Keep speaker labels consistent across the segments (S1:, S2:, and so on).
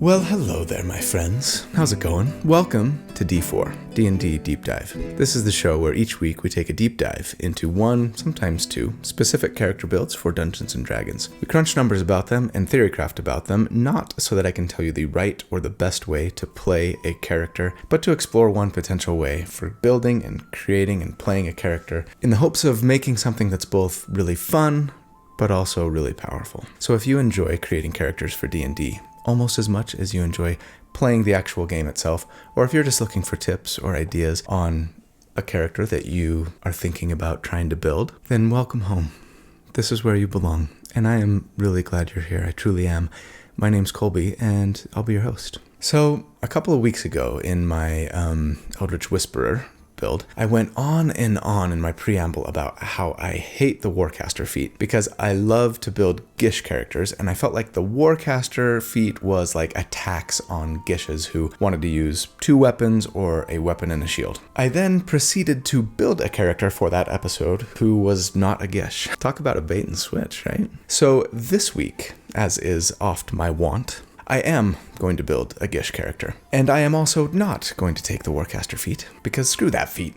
S1: Well, hello there, my friends. How's it going? Welcome to D4, D&D Deep Dive. This is the show where each week we take a deep dive into one, sometimes two, specific character builds for Dungeons & Dragons. We crunch numbers about them and theorycraft about them, not so that I can tell you the right or the best way to play a character, but to explore one potential way for building and creating and playing a character in the hopes of making something that's both really fun, but also really powerful. So if you enjoy creating characters for D&D, almost as much as you enjoy playing the actual game itself, or if you're just looking for tips or ideas on a character that you are thinking about trying to build, then welcome home. This is where you belong, and I am really glad you're here. I truly am. My name's Colby, and I'll be your host. So, a couple of weeks ago in my Eldritch Whisperer build, I went on and on in my preamble about how I hate the Warcaster feat because I love to build Gish characters, and I felt like the Warcaster feat was like a tax on Gishes who wanted to use two weapons or a weapon and a shield. I then proceeded to build a character for that episode who was not a Gish. Talk about a bait and switch, right? So this week, as is oft my wont, I am going to build a Gish character. And I am also not going to take the Warcaster feat, because screw that feat.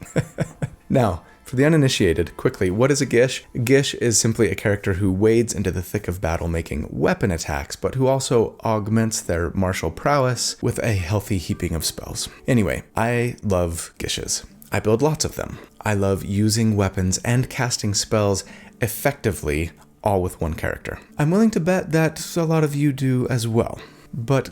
S1: Now, for the uninitiated, quickly, what is a Gish? A Gish is simply a character who wades into the thick of battle making weapon attacks, but who also augments their martial prowess with a healthy heaping of spells. Anyway, I love Gishes. I build lots of them. I love using weapons and casting spells effectively, all with one character. I'm willing to bet that a lot of you do as well. But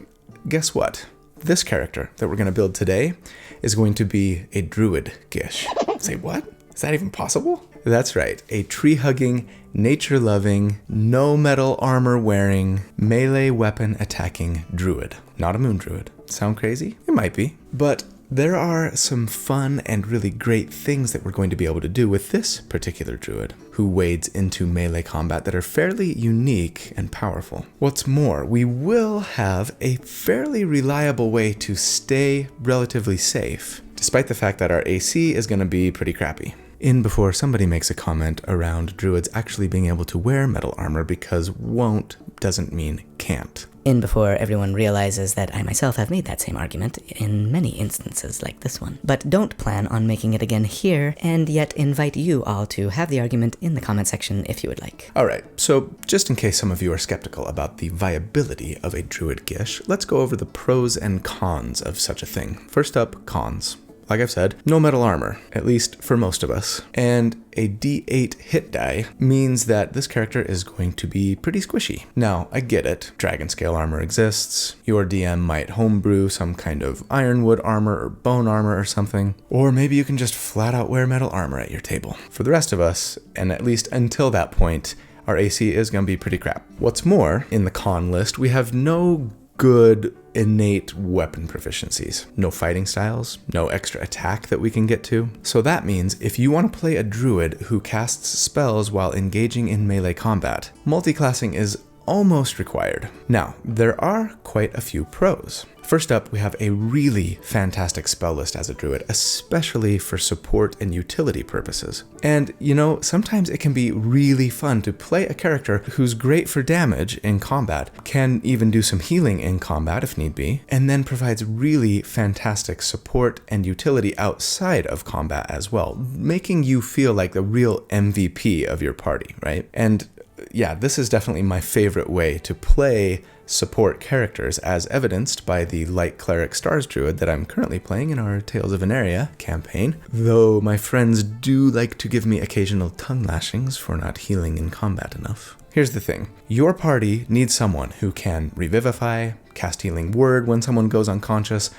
S1: guess what? This character that we're going to build today is going to be a Druid Gish. Say what? Is that even possible? That's right, a tree-hugging, nature-loving, no metal armor-wearing, melee weapon attacking Druid. Not a moon Druid. Sound crazy? It might be. But there are some fun and really great things that we're going to be able to do with this particular Druid, who wades into melee combat that are fairly unique and powerful. What's more, we will have a fairly reliable way to stay relatively safe, despite the fact that our AC is going to be pretty crappy. In before somebody makes a comment around Druids actually being able to wear metal armor because won't doesn't mean can't.
S2: In before everyone realizes that I myself have made that same argument in many instances like this one. But don't plan on making it again here, and yet invite you all to have the argument in the comment section if you would like.
S1: Alright, so just in case some of you are skeptical about the viability of a Druid Gish, let's go over the pros and cons of such a thing. First up, cons. Like I've said, no metal armor, at least for most of us. And a D8 hit die means that this character is going to be pretty squishy. Now, I get it. Dragon scale armor exists. Your DM might homebrew some kind of ironwood armor or bone armor or something. Or maybe you can just flat out wear metal armor at your table. For the rest of us, and at least until that point, our AC is going to be pretty crap. What's more, in the con list, we have no good innate weapon proficiencies. No fighting styles, no extra attack that we can get to. So that means if you want to play a druid who casts spells while engaging in melee combat, multiclassing is almost required. Now, there are quite a few pros. First up, we have a really fantastic spell list as a druid, especially for support and utility purposes. And, you know, sometimes it can be really fun to play a character who's great for damage in combat, can even do some healing in combat if need be, and then provides really fantastic support and utility outside of combat as well, making you feel like the real MVP of your party, right? And yeah, this is definitely my favorite way to play support characters, as evidenced by the Light Cleric Stars Druid that I'm currently playing in our Tales of Veneria campaign, though my friends do like to give me occasional tongue lashings for not healing in combat enough. Here's the thing, your party needs someone who can revivify, cast Healing Word when someone goes unconscious,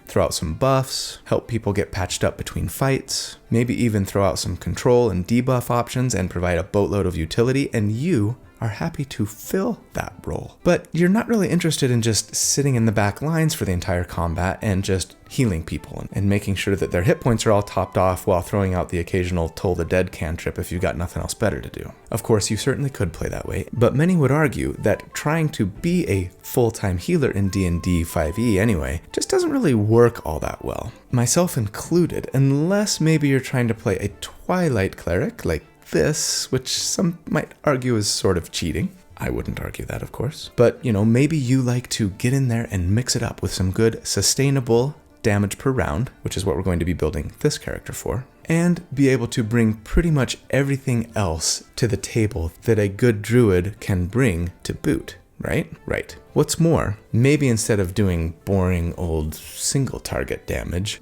S1: throw out some buffs, help people get patched up between fights, maybe even throw out some control and debuff options and provide a boatload of utility, and you are happy to fill that role. But you're not really interested in just sitting in the back lines for the entire combat and just healing people and making sure that their hit points are all topped off while throwing out the occasional Toll the Dead cantrip if you've got nothing else better to do. Of course, you certainly could play that way, but many would argue that trying to be a full-time healer in D&D 5e anyway just doesn't really work all that well. Myself included, unless maybe you're trying to play a Twilight Cleric like this, which some might argue is sort of cheating. I wouldn't argue that, of course. But, maybe you like to get in there and mix it up with some good, sustainable damage per round, which is what we're going to be building this character for, and be able to bring pretty much everything else to the table that a good druid can bring to boot, right? Right. What's more, maybe instead of doing boring old single target damage,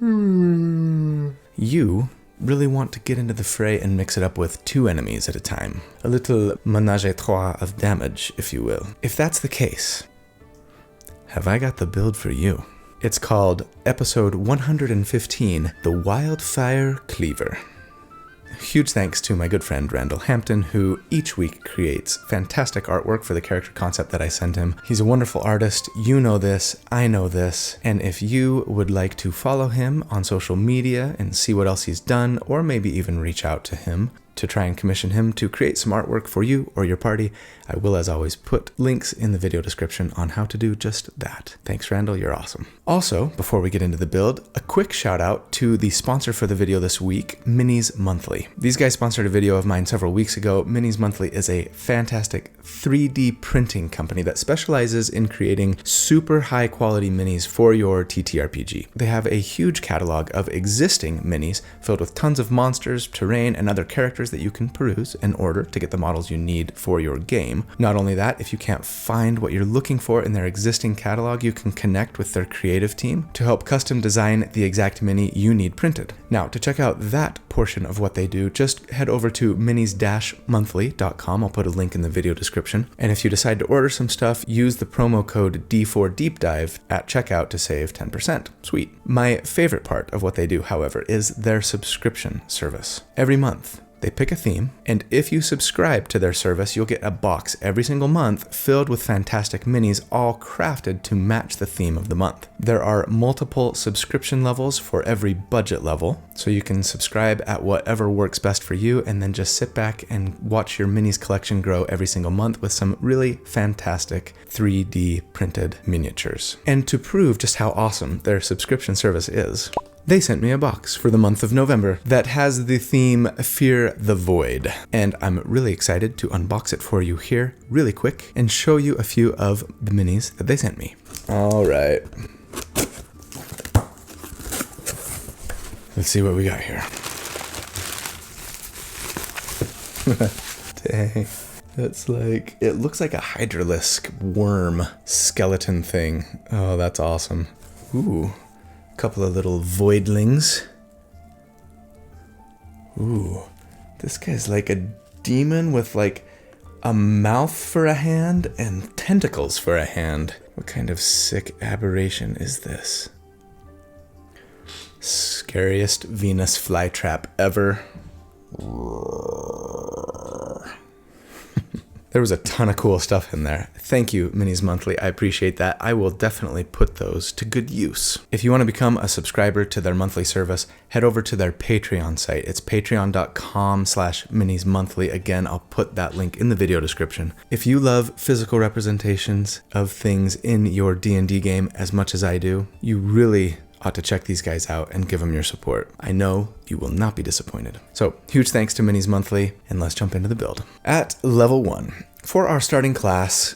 S1: you really want to get into the fray and mix it up with 2 enemies at a time. A little ménage à trois of damage, if you will. If that's the case, have I got the build for you? It's called Episode 115, The Wildfire Cleaver. Huge thanks to my good friend Randall Hampton, who each week creates fantastic artwork for the character concept that I send him. He's a wonderful artist. You know this, I know this, and if you would like to follow him on social media and see what else he's done, or maybe even reach out to him to try and commission him to create some artwork for you or your party, I will, as always, put links in the video description on how to do just that. Thanks, Randall, you're awesome. Also, before we get into the build, a quick shout out to the sponsor for the video this week, Minis Monthly. These guys sponsored a video of mine several weeks ago. Minis Monthly is a fantastic 3D printing company that specializes in creating super high quality minis for your TTRPG. They have a huge catalog of existing minis filled with tons of monsters, terrain, and other characters that you can peruse in order to get the models you need for your game. Not only that, if you can't find what you're looking for in their existing catalog, you can connect with their creative team to help custom design the exact mini you need printed. Now, to check out that portion of what they do, just head over to minis-monthly.com. I'll put a link in the video description. And if you decide to order some stuff, use the promo code D4DeepDive at checkout to save 10%. Sweet. My favorite part of what they do, however, is their subscription service. Every month, they pick a theme, and if you subscribe to their service, you'll get a box every single month filled with fantastic minis, all crafted to match the theme of the month. There are multiple subscription levels for every budget level, so you can subscribe at whatever works best for you, and then just sit back and watch your minis collection grow every single month with some really fantastic 3D printed miniatures. And to prove just how awesome their subscription service is, they sent me a box for the month of November that has the theme Fear the Void, and I'm really excited to unbox it for you here really quick and show you a few of the minis that they sent me. All right. Let's see what we got here. Dang. It looks like a hydralisk worm skeleton thing. Oh, that's awesome. Ooh. Couple of little voidlings. Ooh, this guy's like a demon with like a mouth for a hand and tentacles for a hand. What kind of sick aberration is this? Scariest Venus flytrap ever. There was a ton of cool stuff in there. Thank you, Minis Monthly. I appreciate that. I will definitely put those to good use. If you want to become a subscriber to their monthly service, head over to their Patreon site. It's patreon.com/minismonthly. Again, I'll put that link in the video description. If you love physical representations of things in your D&D game as much as I do, you really ought to check these guys out and give them your support. I know you will not be disappointed. So, huge thanks to Minis Monthly, and let's jump into the build. At level 1, for our starting class,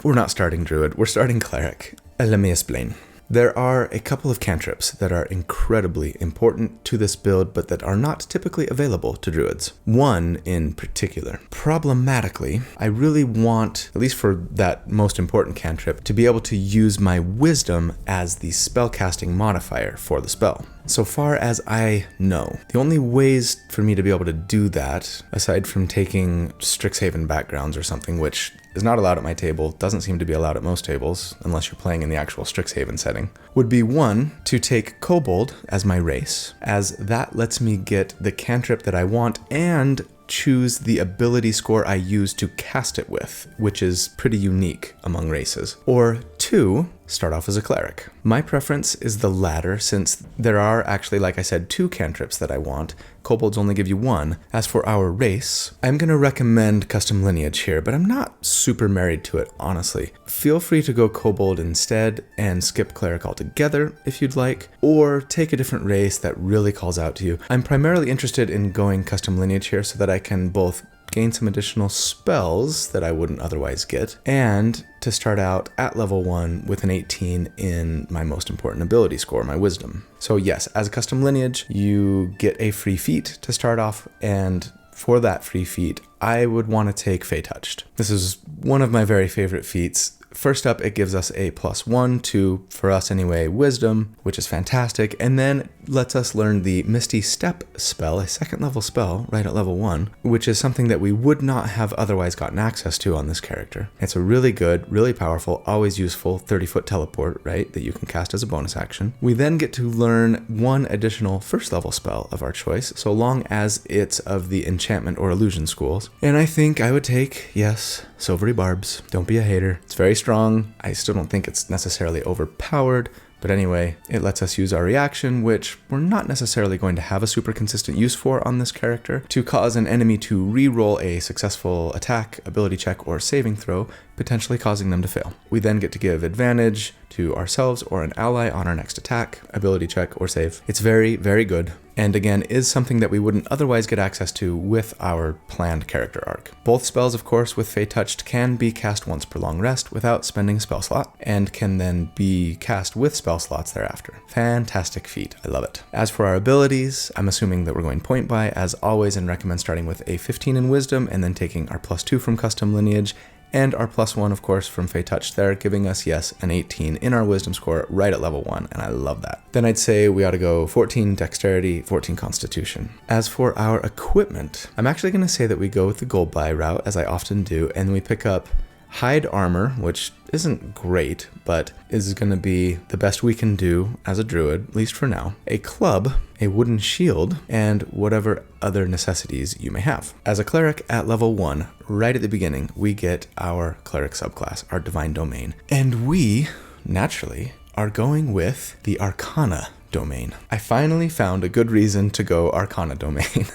S1: we're not starting Druid, we're starting Cleric. Let me explain. There are a couple of cantrips that are incredibly important to this build, but that are not typically available to Druids. One in particular. Problematically, I really want, at least for that most important cantrip, to be able to use my Wisdom as the spellcasting modifier for the spell. So far as I know, the only ways for me to be able to do that, aside from taking Strixhaven backgrounds or something, which is not allowed at my table, doesn't seem to be allowed at most tables, unless you're playing in the actual Strixhaven setting, would be one, to take Kobold as my race, as that lets me get the cantrip that I want and choose the ability score I use to cast it with, which is pretty unique among races. Or 2, start off as a cleric. My preference is the latter, since there are actually, like I said, 2 cantrips that I want. Kobolds only give you 1. As for our race, I'm going to recommend Custom Lineage here, but I'm not super married to it, honestly. Feel free to go Kobold instead and skip Cleric altogether if you'd like, or take a different race that really calls out to you. I'm primarily interested in going Custom Lineage here so that I can both gain some additional spells that I wouldn't otherwise get, and to start out at level 1 with an 18 in my most important ability score, my wisdom. So yes, as a custom lineage, you get a free feat to start off, and for that free feat, I would want to take Fey Touched. This is one of my very favorite feats. First up, it gives us a +1 to, for us anyway, wisdom, which is fantastic, and then lets us learn the Misty Step spell, a 2nd level spell right at level 1, which is something that we would not have otherwise gotten access to on this character. It's a really good, really powerful, always useful 30-foot teleport, right, that you can cast as a bonus action. We then get to learn one additional 1st level spell of our choice, so long as it's of the enchantment or illusion schools. And I think I would take, yes, Silvery Barbs. Don't be a hater. It's very strong. I still don't think it's necessarily overpowered, but anyway, it lets us use our reaction, which we're not necessarily going to have a super consistent use for on this character, to cause an enemy to re-roll a successful attack, ability check, or saving throw, potentially causing them to fail. We then get to give advantage to ourselves or an ally on our next attack, ability check, or save. It's very, very good, and again, is something that we wouldn't otherwise get access to with our planned character arc. Both spells, of course, with Fey Touched can be cast once per long rest without spending a spell slot, and can then be cast with spell slots thereafter. Fantastic feat, I love it. As for our abilities, I'm assuming that we're going point by, as always, and recommend starting with a 15 in wisdom, and then taking our +2 from custom lineage, and our +1, of course, from Fey Touched there, giving us, yes, an 18 in our wisdom score right at level 1, and I love that. Then I'd say we ought to go 14 dexterity, 14 constitution. As for our equipment, I'm actually going to say that we go with the gold buy route, as I often do, and we pick up hide armor, which isn't great, but is going to be the best we can do as a druid, at least for now. A club, a wooden shield, and whatever other necessities you may have. As a cleric at level 1, right at the beginning, we get our cleric subclass, our divine domain. And we, naturally, are going with the Arcana domain. I finally found a good reason to go Arcana domain.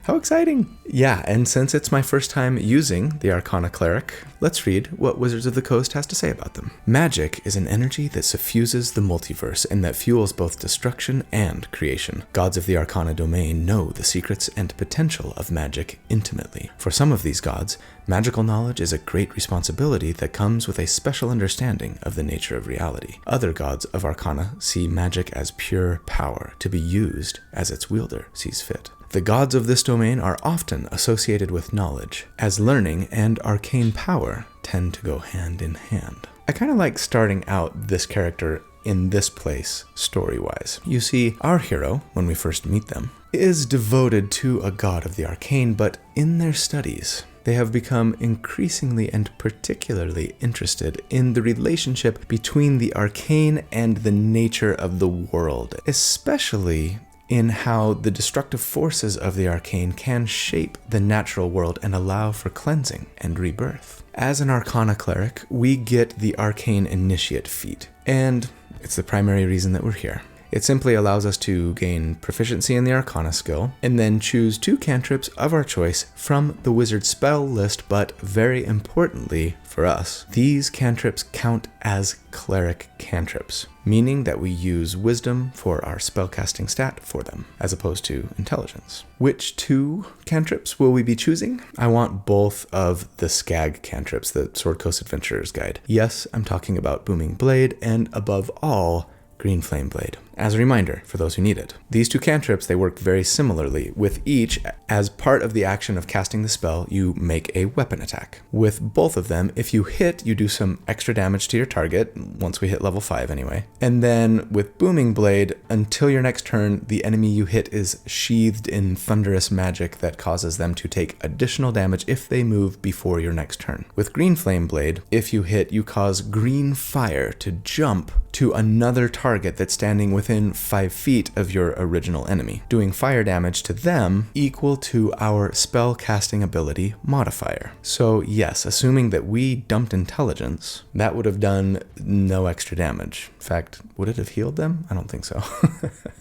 S1: How exciting! Yeah, and since it's my first time using the Arcana Cleric, let's read what Wizards of the Coast has to say about them. Magic is an energy that suffuses the multiverse and that fuels both destruction and creation. Gods of the Arcana domain know the secrets and potential of magic intimately. For some of these gods, magical knowledge is a great responsibility that comes with a special understanding of the nature of reality. Other gods of Arcana see magic as pure power to be used as its wielder sees fit. The gods of this domain are often associated with knowledge, as learning and arcane power tend to go hand in hand. I kind of like starting out this character in this place, story-wise. You see, our hero, when we first meet them, is devoted to a god of the arcane, but in their studies, they have become increasingly and particularly interested in the relationship between the arcane and the nature of the world, especially in how the destructive forces of the arcane can shape the natural world and allow for cleansing and rebirth. As an Arcana cleric, we get the Arcane Initiate feat, and it's the primary reason that we're here. It simply allows us to gain proficiency in the Arcana skill, and then choose 2 cantrips of our choice from the wizard spell list, but very importantly for us, these cantrips count as cleric cantrips, meaning that we use wisdom for our spellcasting stat for them, as opposed to intelligence. Which 2 cantrips will we be choosing? I want both of the Skag cantrips, the Sword Coast Adventurer's Guide. Yes, I'm talking about Booming Blade, and above all, Green Flame Blade. As a reminder, for those who need it, these 2 cantrips, they work very similarly, with each, as part of the action of casting the spell, you make a weapon attack. With both of them, if you hit, you do some extra damage to your target, once we hit level 5 anyway. And then with Booming Blade, until your next turn, the enemy you hit is sheathed in thunderous magic that causes them to take additional damage if they move before your next turn. With Green Flame Blade, if you hit, you cause green fire to jump to another target that's standing within 5 feet of your original enemy, doing fire damage to them equal to our spell casting ability modifier. So yes, assuming that we dumped intelligence, that would have done no extra damage. In fact, would it have healed them? I don't think so.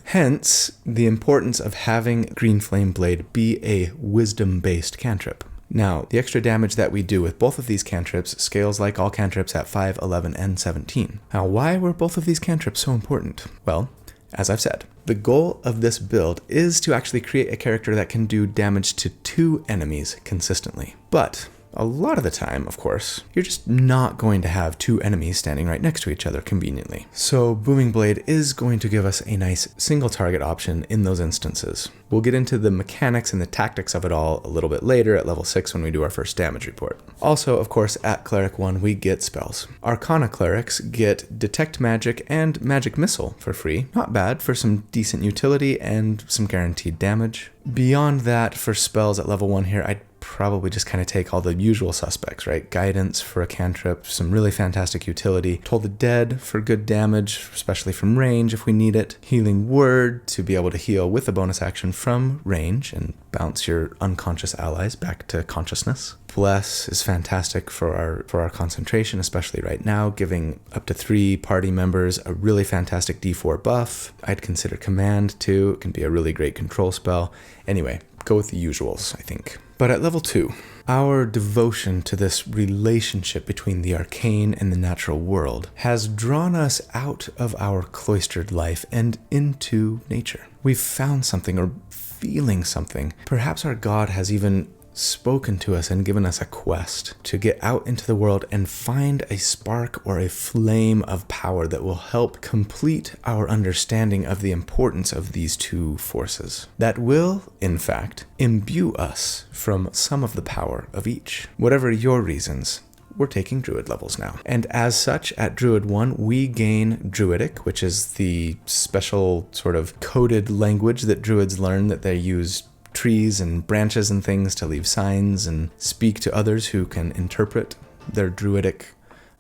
S1: Hence, the importance of having Green Flame Blade be a wisdom-based cantrip. Now, the extra damage that we do with both of these cantrips scales like all cantrips at 5, 11, and 17. Now, why were both of these cantrips so important? Well, as I've said. The goal of this build is to actually create a character that can do damage to 2 enemies consistently. But a lot of the time, of course, you're just not going to have 2 enemies standing right next to each other conveniently. So Booming Blade is going to give us a nice single target option in those instances. We'll get into the mechanics and the tactics of it all a little bit later at level 6 when we do our first damage report. Also, of course, at Cleric 1, we get spells. Arcana Clerics get Detect Magic and Magic Missile for free. Not bad for some decent utility and some guaranteed damage. Beyond that, for spells at level 1 here, I'd probably just kind of take all the usual suspects, right? Guidance for a cantrip, some really fantastic utility. Toll the Dead for good damage, especially from range if we need it. Healing Word to be able to heal with a bonus action from range and bounce your unconscious allies back to consciousness. Bless is fantastic for our concentration, especially right now, giving up to 3 party members a really fantastic D4 buff. I'd consider Command too. It can be a really great control spell. Anyway, go with the usuals, I think. But at level 2, our devotion to this relationship between the arcane and the natural world has drawn us out of our cloistered life and into nature. We've found something or feeling something. Perhaps our god has even spoken to us and given us a quest to get out into the world and find a spark or a flame of power that will help complete our understanding of the importance of these 2 forces. That will, in fact, imbue us from some of the power of each. Whatever your reasons, we're taking Druid levels now. And as such, at Druid 1, we gain Druidic, which is the special sort of coded language that Druids learn that they use trees and branches and things to leave signs and speak to others who can interpret their druidic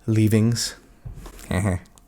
S1: leavings.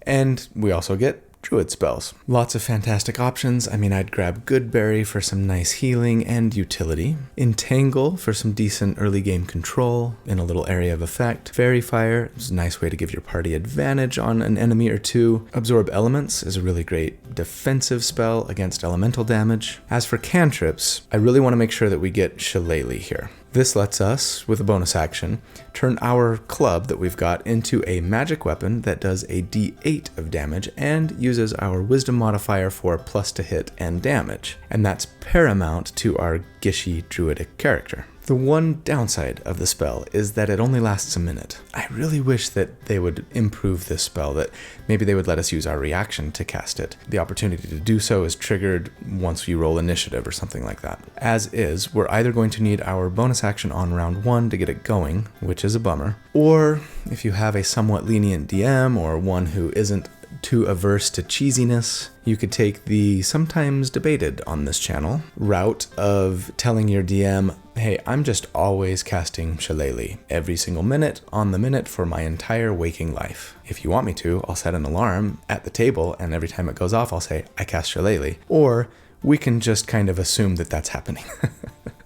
S1: And we also get Druid spells. Lots of fantastic options. I mean, I'd grab Goodberry for some nice healing and utility. Entangle for some decent early game control in a little area of effect. Fairy Fire is a nice way to give your party advantage on an enemy or 2. Absorb Elements is a really great defensive spell against elemental damage. As for cantrips, I really want to make sure that we get Shillelagh here. This lets us, with a bonus action, turn our club that we've got into a magic weapon that does a d8 of damage and uses our wisdom modifier for plus to hit and damage. And that's paramount to our Gishy Druidic character. The one downside of the spell is that it only lasts a minute. I really wish that they would improve this spell, that maybe they would let us use our reaction to cast it. The opportunity to do so is triggered once you roll initiative or something like that. As is, we're either going to need our bonus action on round 1 to get it going, which is a bummer, or if you have a somewhat lenient DM or one who isn't too averse to cheesiness, you could take the sometimes debated on this channel route of telling your DM, hey, I'm just always casting Shillelagh every single minute on the minute for my entire waking life. If you want me to, I'll set an alarm at the table and every time it goes off, I'll say, I cast Shillelagh. Or we can just kind of assume that that's happening.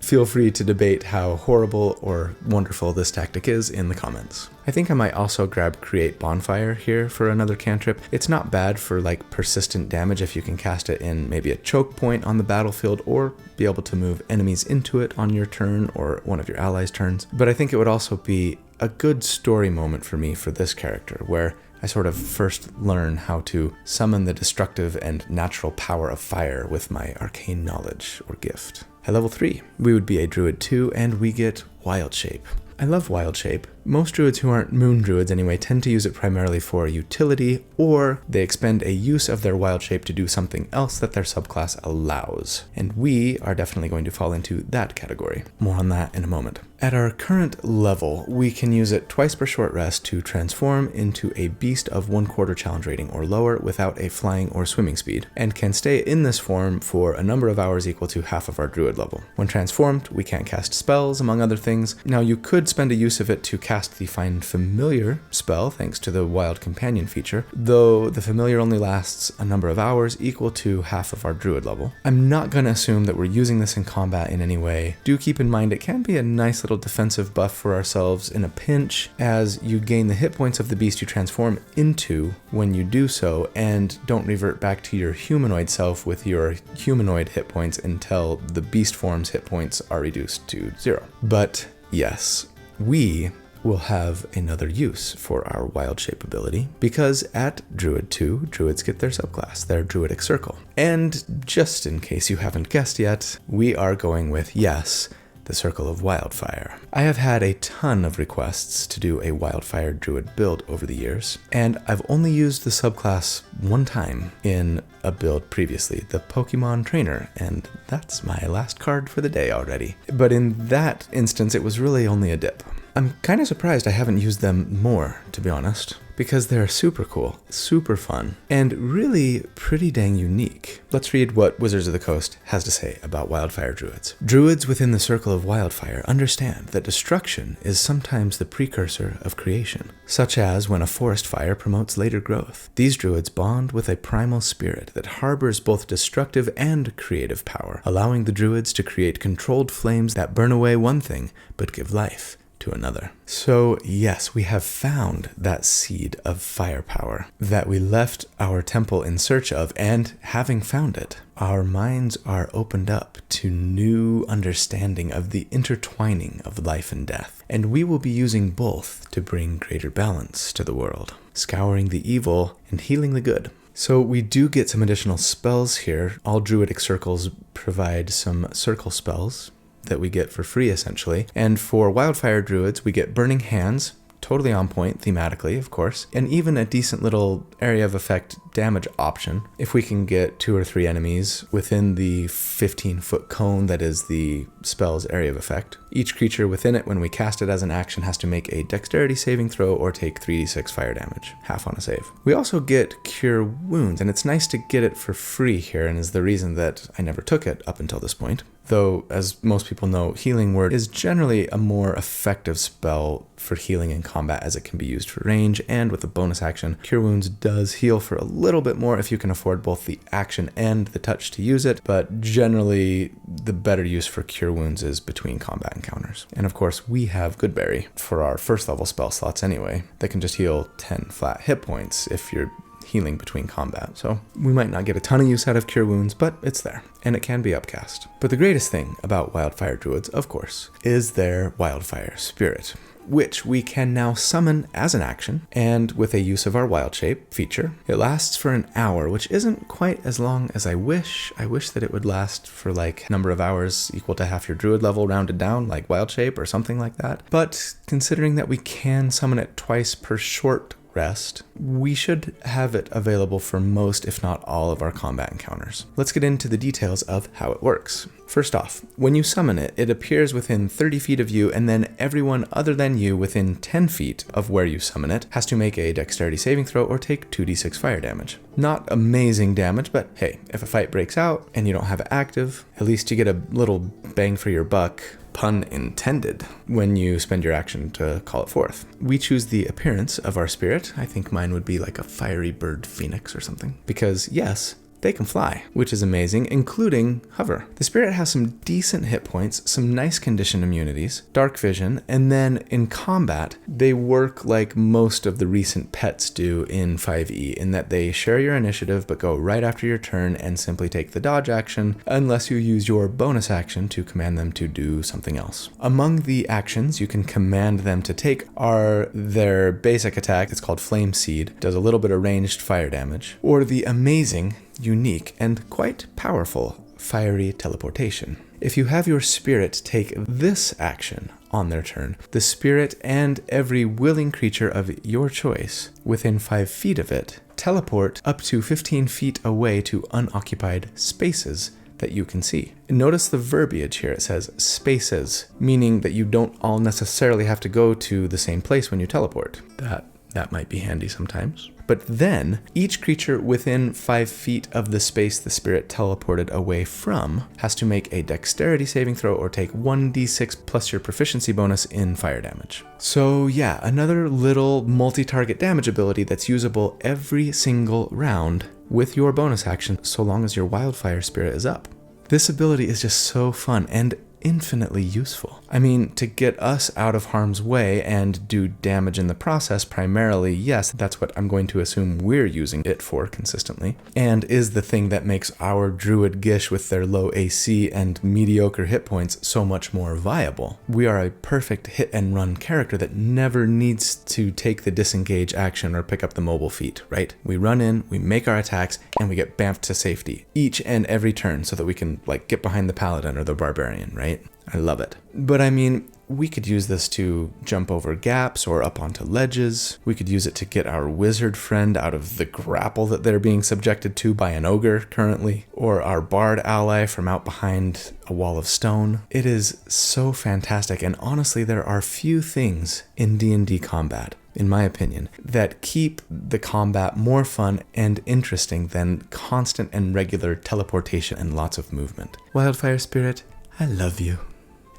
S1: Feel free to debate how horrible or wonderful this tactic is in the comments. I think I might also grab Create Bonfire here for another cantrip. It's not bad for like persistent damage if you can cast it in maybe a choke point on the battlefield or be able to move enemies into it on your turn or one of your allies' turns. But I think it would also be a good story moment for me for this character where I sort of first learn how to summon the destructive and natural power of fire with my arcane knowledge or gift. At level 3, we would be a Druid 2 and we get Wild Shape. I love Wild Shape. Most druids who aren't moon druids anyway tend to use it primarily for utility, or they expend a use of their Wild Shape to do something else that their subclass allows. And we are definitely going to fall into that category. More on that in a moment. At our current level, we can use it twice per short rest to transform into a beast of 1/4 challenge rating or lower without a flying or swimming speed, and can stay in this form for a number of hours equal to half of our druid level. When transformed, we can't cast spells, among other things. Now, you could spend a use of it to cast the Find Familiar spell, thanks to the Wild Companion feature, though the Familiar only lasts a number of hours equal to half of our druid level. I'm not going to assume that we're using this in combat in any way. Do keep in mind it can be a nice little defensive buff for ourselves in a pinch, as you gain the hit points of the beast you transform into when you do so, and don't revert back to your humanoid self with your humanoid hit points until the beast form's hit points are reduced to 0. But yes, we we'll have another use for our Wild Shape ability, because at Druid 2, Druids get their subclass, their Druidic Circle. And just in case you haven't guessed yet, we are going with, yes, the Circle of Wildfire. I have had a ton of requests to do a Wildfire Druid build over the years, and I've only used the subclass one time in a build previously, the Pokemon Trainer, and that's my last card for the day already. But in that instance, it was really only a dip. I'm kind of surprised I haven't used them more, to be honest, because they're super cool, super fun, and really pretty dang unique. Let's read what Wizards of the Coast has to say about Wildfire Druids. Druids within the Circle of Wildfire understand that destruction is sometimes the precursor of creation, such as when a forest fire promotes later growth. These druids bond with a primal spirit that harbors both destructive and creative power, allowing the druids to create controlled flames that burn away one thing but give life to another. So yes, we have found that seed of firepower that we left our temple in search of, and having found it, our minds are opened up to new understanding of the intertwining of life and death, and we will be using both to bring greater balance to the world, scouring the evil and healing the good. So we do get some additional spells here. All Druidic circles provide some circle spells that we get for free, essentially. And for Wildfire Druids, we get Burning Hands, totally on point thematically, of course, and even a decent little area of effect damage option if we can get 2 or 3 enemies within the 15-foot cone that is the spell's area of effect. Each creature within it, when we cast it as an action, has to make a dexterity saving throw or take 3d6 fire damage, half on a save. We also get Cure Wounds, and it's nice to get it for free here, and is the reason that I never took it up until this point. Though, as most people know, Healing Word is generally a more effective spell for healing in combat, as it can be used for range, and with a bonus action, Cure Wounds does heal for a little bit more if you can afford both the action and the touch to use it, but generally the better use for Cure Wounds is between combat encounters. And of course, we have Goodberry for our first level spell slots anyway, that can just heal 10 flat hit points if you're healing between combat. So we might not get a ton of use out of Cure Wounds, but it's there, and it can be upcast. But the greatest thing about Wildfire Druids, of course, is their Wildfire Spirit, which we can now summon as an action, and with a use of our Wild Shape feature. It lasts for an hour, which isn't quite as long as I wish. I wish that it would last for like number of hours equal to half your Druid level rounded down, like Wild Shape or something like that. But considering that we can summon it twice per short rest, we should have it available for most, if not all, of our combat encounters. Let's get into the details of how it works. First off, when you summon it, it appears within 30 feet of you, and then everyone other than you within 10 feet of where you summon it has to make a dexterity saving throw or take 2d6 fire damage. Not amazing damage, but hey, if a fight breaks out and you don't have it active, at least you get a little bang for your buck, pun intended, when you spend your action to call it forth. We choose the appearance of our spirit. I think mine would be like a fiery bird phoenix or something, because yes, they can fly, which is amazing, including hover. The spirit has some decent hit points, some nice condition immunities, dark vision, and then in combat, they work like most of the recent pets do in 5e, in that they share your initiative but go right after your turn and simply take the dodge action, unless you use your bonus action to command them to do something else. Among the actions you can command them to take are their basic attack, it's called Flame Seed, does a little bit of ranged fire damage, or the amazing, unique, and quite powerful Fiery Teleportation. If you have your spirit take this action on their turn, the spirit and every willing creature of your choice within 5 feet of it teleport up to 15 feet away to unoccupied spaces that you can see. Notice the verbiage here. It says spaces, meaning that you don't all necessarily have to go to the same place when you teleport. That might be handy sometimes. But then, each creature within 5 feet of the space the spirit teleported away from has to make a dexterity saving throw or take 1d6 plus your proficiency bonus in fire damage. So yeah, another little multi-target damage ability that's usable every single round with your bonus action, so long as your Wildfire Spirit is up. This ability is just so fun, and infinitely useful. I mean, to get us out of harm's way and do damage in the process primarily, yes, that's what I'm going to assume we're using it for consistently, and is the thing that makes our Druid Gish with their low AC and mediocre hit points so much more viable. We are a perfect hit and run character that never needs to take the disengage action or pick up the mobile feat, right? We run in, we make our attacks, and we get bamfed to safety each and every turn so that we can get behind the paladin or the barbarian, right? I love it. But I mean, we could use this to jump over gaps or up onto ledges. We could use it to get our wizard friend out of the grapple that they're being subjected to by an ogre currently, or our bard ally from out behind a wall of stone. It is so fantastic, and honestly, there are few things in D&D combat, in my opinion, that keep the combat more fun and interesting than constant and regular teleportation and lots of movement. Wildfire Spirit, I love you.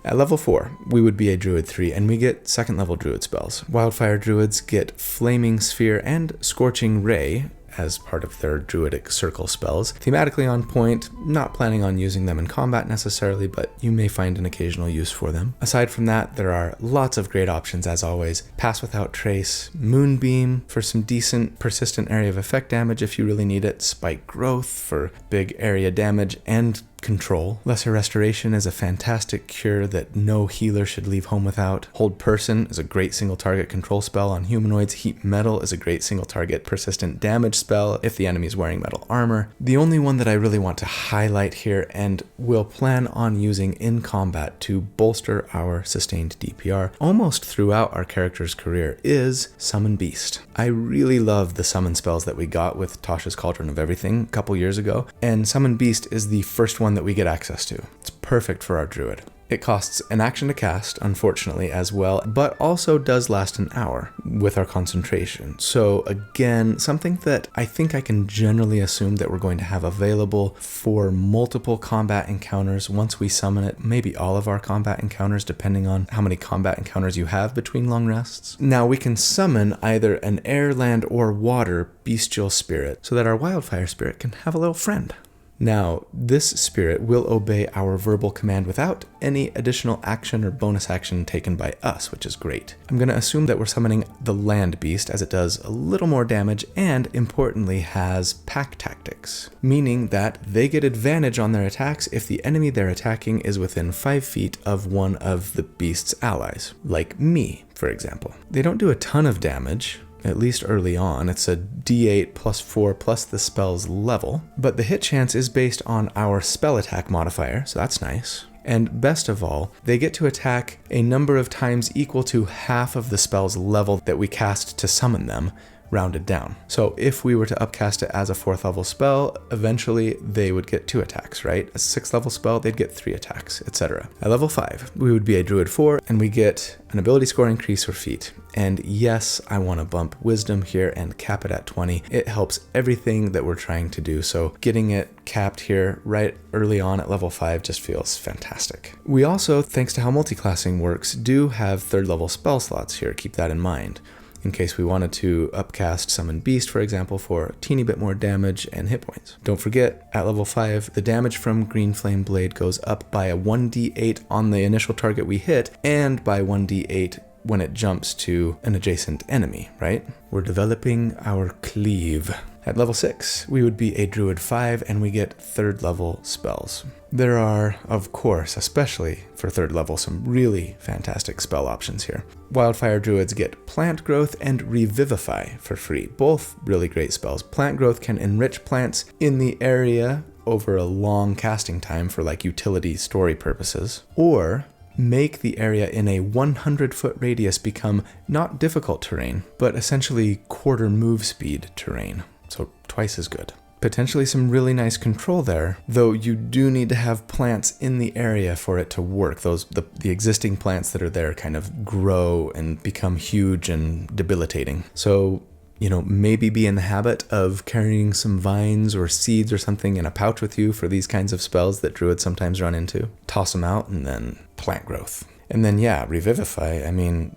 S1: At level 4, we would be a Druid 3, and we get 2nd level Druid spells. Wildfire Druids get Flaming Sphere and Scorching Ray as part of their Druidic Circle spells. Thematically on point, not planning on using them in combat necessarily, but you may find an occasional use for them. Aside from that, there are lots of great options as always. Pass Without Trace, Moonbeam for some decent persistent area of effect damage if you really need it, Spike Growth for big area damage and control. Lesser Restoration is a fantastic cure that no healer should leave home without. Hold Person is a great single target control spell on humanoids. Heat Metal is a great single target persistent damage spell if the enemy is wearing metal armor. The only one that I really want to highlight here and will plan on using in combat to bolster our sustained DPR almost throughout our character's career is Summon Beast. I really love the summon spells that we got with Tasha's Cauldron of Everything a couple years ago, and Summon Beast is the first one that we get access to. It's perfect for our druid. It costs an action to cast, unfortunately, as well, but also does last an hour with our concentration. So again, something that I think I can generally assume that we're going to have available for multiple combat encounters once we summon it, maybe all of our combat encounters, depending on how many combat encounters you have between long rests. Now we can summon either an air, land, or water bestial spirit so that our wildfire spirit can have a little friend. Now, this spirit will obey our verbal command without any additional action or bonus action taken by us, which is great. I'm going to assume that we're summoning the land beast as it does a little more damage and, importantly, has pack tactics, meaning that they get advantage on their attacks if the enemy they're attacking is within 5 feet of one of the beast's allies, like me, for example. They don't do a ton of damage, at least early on. It's a d8 plus 4 plus the spell's level, but the hit chance is based on our spell attack modifier, so that's nice. And best of all, they get to attack a number of times equal to half of the spell's level that we cast to summon them, rounded down. So if we were to upcast it as a 4th level spell, eventually they would get 2 attacks, right? A 6th level spell, they'd get 3 attacks, etc. At level 5, we would be a Druid 4, and we get an ability score increase or feat. And yes, I want to bump Wisdom here and cap it at 20. It helps everything that we're trying to do, so getting it capped here right early on at level 5 just feels fantastic. We also, thanks to how multiclassing works, do have 3rd level spell slots here, keep that in mind, in case we wanted to upcast Summon Beast, for example, for a teeny bit more damage and hit points. Don't forget, at level 5, the damage from Green Flame Blade goes up by a 1d8 on the initial target we hit, and by 1d8 when it jumps to an adjacent enemy, right? We're developing our Cleave. At level 6, we would be a Druid 5, and we get 3rd level spells. There are, of course, especially for 3rd level, some really fantastic spell options here. Wildfire Druids get Plant Growth and Revivify for free, both really great spells. Plant Growth can enrich plants in the area over a long casting time for utility story purposes, or make the area in a 100-foot radius become not difficult terrain, but essentially quarter move speed terrain, so twice as good. Potentially some really nice control there, though you do need to have plants in the area for it to work. The existing plants that are there kind of grow and become huge and debilitating. So, maybe be in the habit of carrying some vines or seeds or something in a pouch with you for these kinds of spells that druids sometimes run into. Toss them out and then plant growth. And then, Revivify,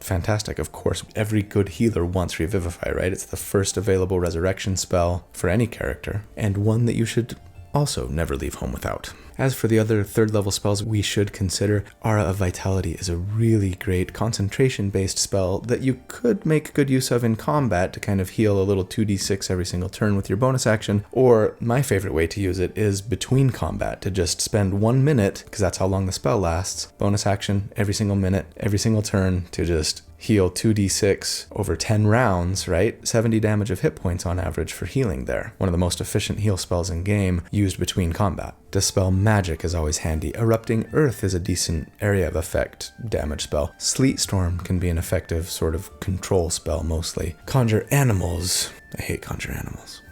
S1: fantastic. Of course, every good healer wants Revivify, right? It's the first available resurrection spell for any character, and one that you should also never leave home without. As for the other third level spells we should consider, Aura of Vitality is a really great concentration-based spell that you could make good use of in combat to kind of heal a little 2d6 every single turn with your bonus action, or my favorite way to use it is between combat, to just spend 1 minute, because that's how long the spell lasts, bonus action every single minute, every single turn, to just heal 2d6 over 10 rounds, right? 70 damage of hit points on average for healing there. One of the most efficient heal spells in game, used between combat. Dispel Magic is always handy. Erupting Earth is a decent area of effect damage spell. Sleet Storm can be an effective sort of control spell mostly. Conjure Animals. I hate Conjure Animals.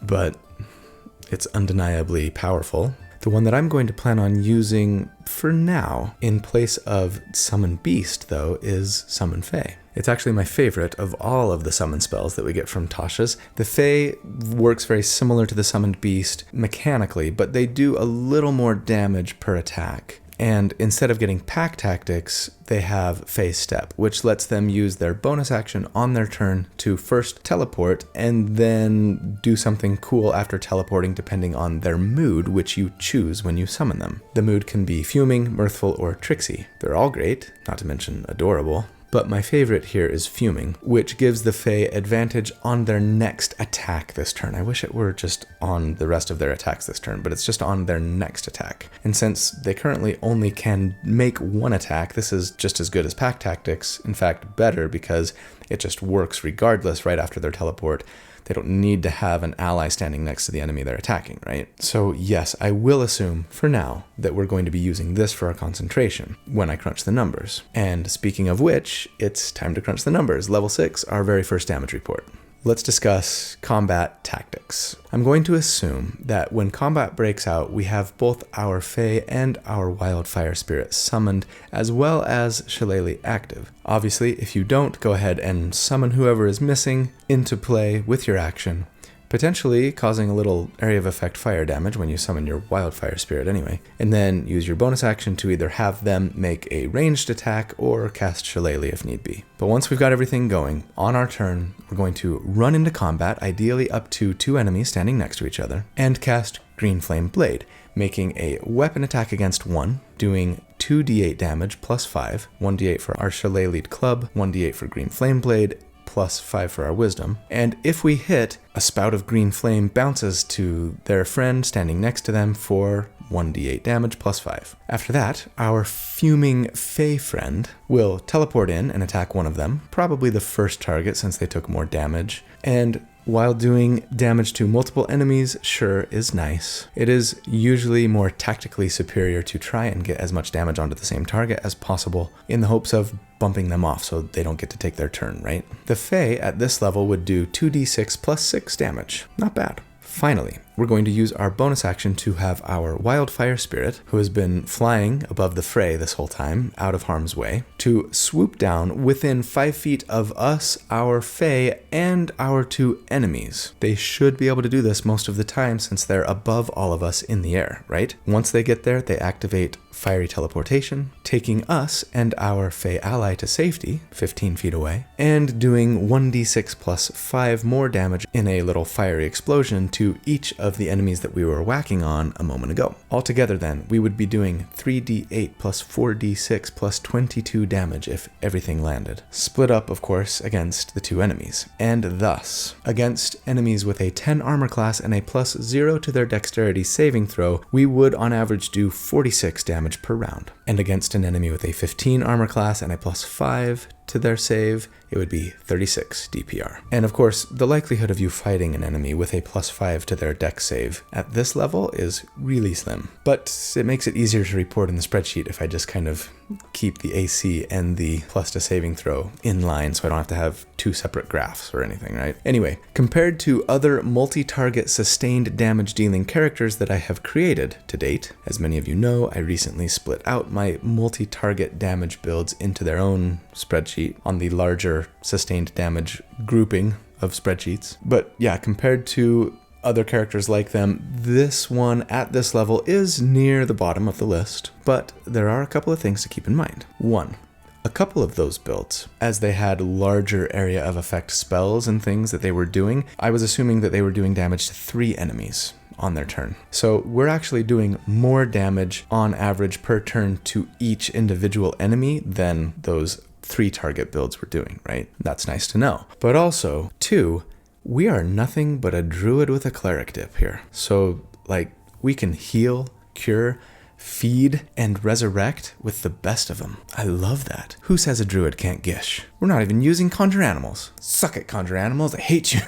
S1: But it's undeniably powerful. The one that I'm going to plan on using for now in place of Summon Beast, though, is Summon Fae. It's actually my favorite of all of the summon spells that we get from Tasha's. The Fae works very similar to the Summoned Beast mechanically, but they do a little more damage per attack. And instead of getting pack tactics, they have Phase Step, which lets them use their bonus action on their turn to first teleport and then do something cool after teleporting depending on their mood, which you choose when you summon them. The mood can be fuming, mirthful, or tricksy. They're all great, not to mention adorable. But my favorite here is Fuming, which gives the Fae advantage on their next attack this turn. I wish it were just on the rest of their attacks this turn, but it's just on their next attack. And since they currently only can make one attack, this is just as good as Pack Tactics. In fact, better, because it just works regardless right after their teleport. They don't need to have an ally standing next to the enemy they're attacking, right? So yes, I will assume, for now, that we're going to be using this for our concentration when I crunch the numbers. And speaking of which, it's time to crunch the numbers. Level 6, our very first damage report. Let's discuss combat tactics. I'm going to assume that when combat breaks out, we have both our Fae and our Wildfire Spirit summoned, as well as Shillelagh active. Obviously, if you don't, go ahead and summon whoever is missing into play with your action, potentially causing a little area of effect fire damage when you summon your Wildfire Spirit anyway, and then use your bonus action to either have them make a ranged attack or cast Shillelagh if need be. But once we've got everything going, on our turn, we're going to run into combat, ideally up to 2 enemies standing next to each other, and cast Green Flame Blade, making a weapon attack against 1, doing 2d8 damage plus 5, 1d8 for our Shillelagh club, 1d8 for Green Flame Blade, plus 5 for our wisdom. And if we hit, a spout of green flame bounces to their friend standing next to them for 1d8 damage plus 5. After that, our fuming Fae friend will teleport in and attack one of them, probably the first target since they took more damage. And while doing damage to multiple enemies, sure, is nice. It is usually more tactically superior to try and get as much damage onto the same target as possible in the hopes of bumping them off so they don't get to take their turn, right? The Fae at this level would do 2d6 plus 6 damage. Not bad. Finally, we're going to use our bonus action to have our Wildfire Spirit, who has been flying above the fray this whole time, out of harm's way, to swoop down within 5 feet of us, our Fae, and our 2 enemies. They should be able to do this most of the time since they're above all of us in the air, right? Once they get there, they activate Fiery Teleportation, taking us and our Fae ally to safety, 15 feet away, and doing 1d6 plus 5 more damage in a little fiery explosion to each of the enemies that we were whacking on a moment ago. Altogether then, we would be doing 3d8 plus 4d6 plus 22 damage if everything landed. Split up, of course, against the 2 enemies. And thus, against enemies with a 10 armor class and a plus 0 to their dexterity saving throw, we would on average do 46 damage per round. And against an enemy with a 15 armor class and a plus 5 to their save, it would be 36 DPR. And of course, the likelihood of you fighting an enemy with a plus 5 to their dex save at this level is really slim. But it makes it easier to report in the spreadsheet if I just kind of keep the AC and the plus to saving throw in line so I don't have to have 2 separate graphs or anything, right? Anyway, compared to other multi-target sustained damage dealing characters that I have created to date, as many of you know, I recently split out my multi-target damage builds into their own spreadsheet on the larger sustained damage grouping of spreadsheets. But yeah, compared to other characters like them, this one at this level is near the bottom of the list, but there are a couple of things to keep in mind. 1. A couple of those builds, as they had larger area of effect spells and things that they were doing, I was assuming that they were doing damage to 3 enemies. on their turn. So we're actually doing more damage on average per turn to each individual enemy than those 3 target builds we're doing, right? That's nice to know. But also, 2, we are nothing but a druid with a cleric dip here. So like we can heal, cure, feed, and resurrect with the best of them. I love that. Who says a druid can't gish? We're not even using conjure animals. Suck it, conjure animals. I hate you.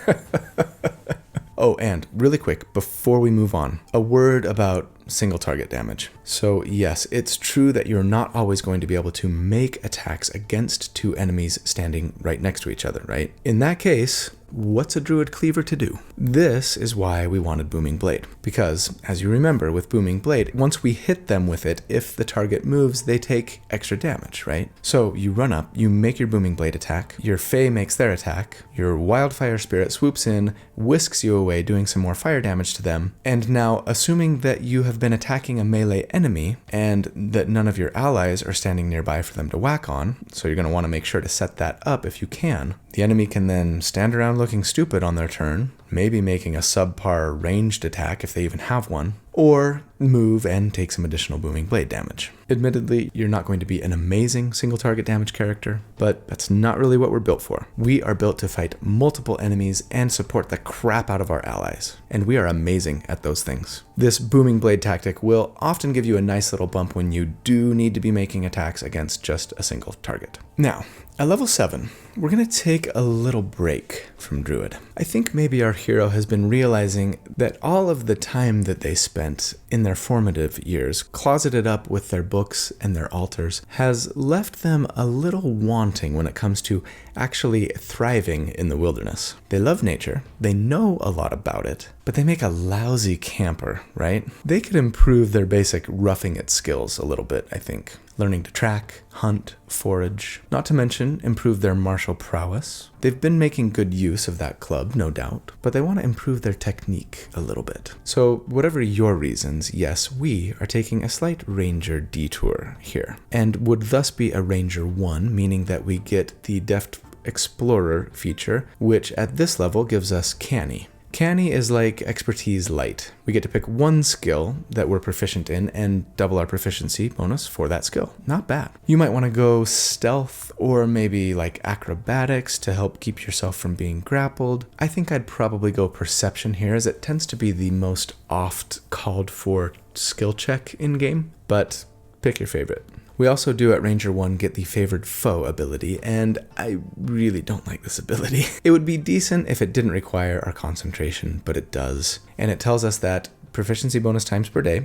S1: Oh, and really quick, before we move on, a word about single target damage. So yes, it's true that you're not always going to be able to make attacks against 2 enemies standing right next to each other, right? In that case, what's a druid cleaver to do? This is why we wanted Booming Blade, because as you remember with Booming Blade, once we hit them with it, if the target moves, they take extra damage, right? So you run up, you make your Booming Blade attack, your Fae makes their attack, your Wildfire Spirit swoops in, whisks you away, doing some more fire damage to them, and now assuming that you have been attacking a melee enemy and that none of your allies are standing nearby for them to whack on, so you're going to want to make sure to set that up if you can. The enemy can then stand around looking stupid on their turn, maybe making a subpar ranged attack if they even have one, or move and take some additional Booming Blade damage. Admittedly, you're not going to be an amazing single target damage character, but that's not really what we're built for. We are built to fight multiple enemies and support the crap out of our allies, and we are amazing at those things. This Booming Blade tactic will often give you a nice little bump when you do need to be making attacks against just a single target. Now, at level 7, we're going to take a little break from Druid. I think maybe our hero has been realizing that all of the time that they spent in their formative years closeted up with their books and their altars has left them a little wanting when it comes to actually thriving in the wilderness. They love nature, they know a lot about it, but they make a lousy camper, right? They could improve their basic roughing it skills a little bit, I think. Learning to track, hunt, forage, not to mention improve their martial prowess. They've been making good use of that club, no doubt, but they want to improve their technique a little bit. So whatever your reasons, yes, we are taking a slight ranger detour here, and would thus be a ranger 1, meaning that we get the deft explorer feature, which at this level gives us canny. Canny is like expertise light. We get to pick one skill that we're proficient in and double our proficiency bonus for that skill. Not bad. You might want to go stealth or maybe like acrobatics to help keep yourself from being grappled. I think I'd probably go perception here, as it tends to be the most oft called for skill check in game, but pick your favorite. We also do at Ranger 1 get the Favored Foe ability, and I really don't like this ability. It would be decent if it didn't require our concentration, but it does. And it tells us that proficiency bonus times per day,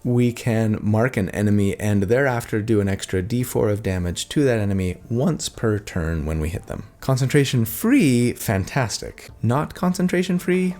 S1: we can mark an enemy and thereafter do an extra d4 of damage to that enemy once per turn when we hit them. Concentration free, fantastic. Not concentration free,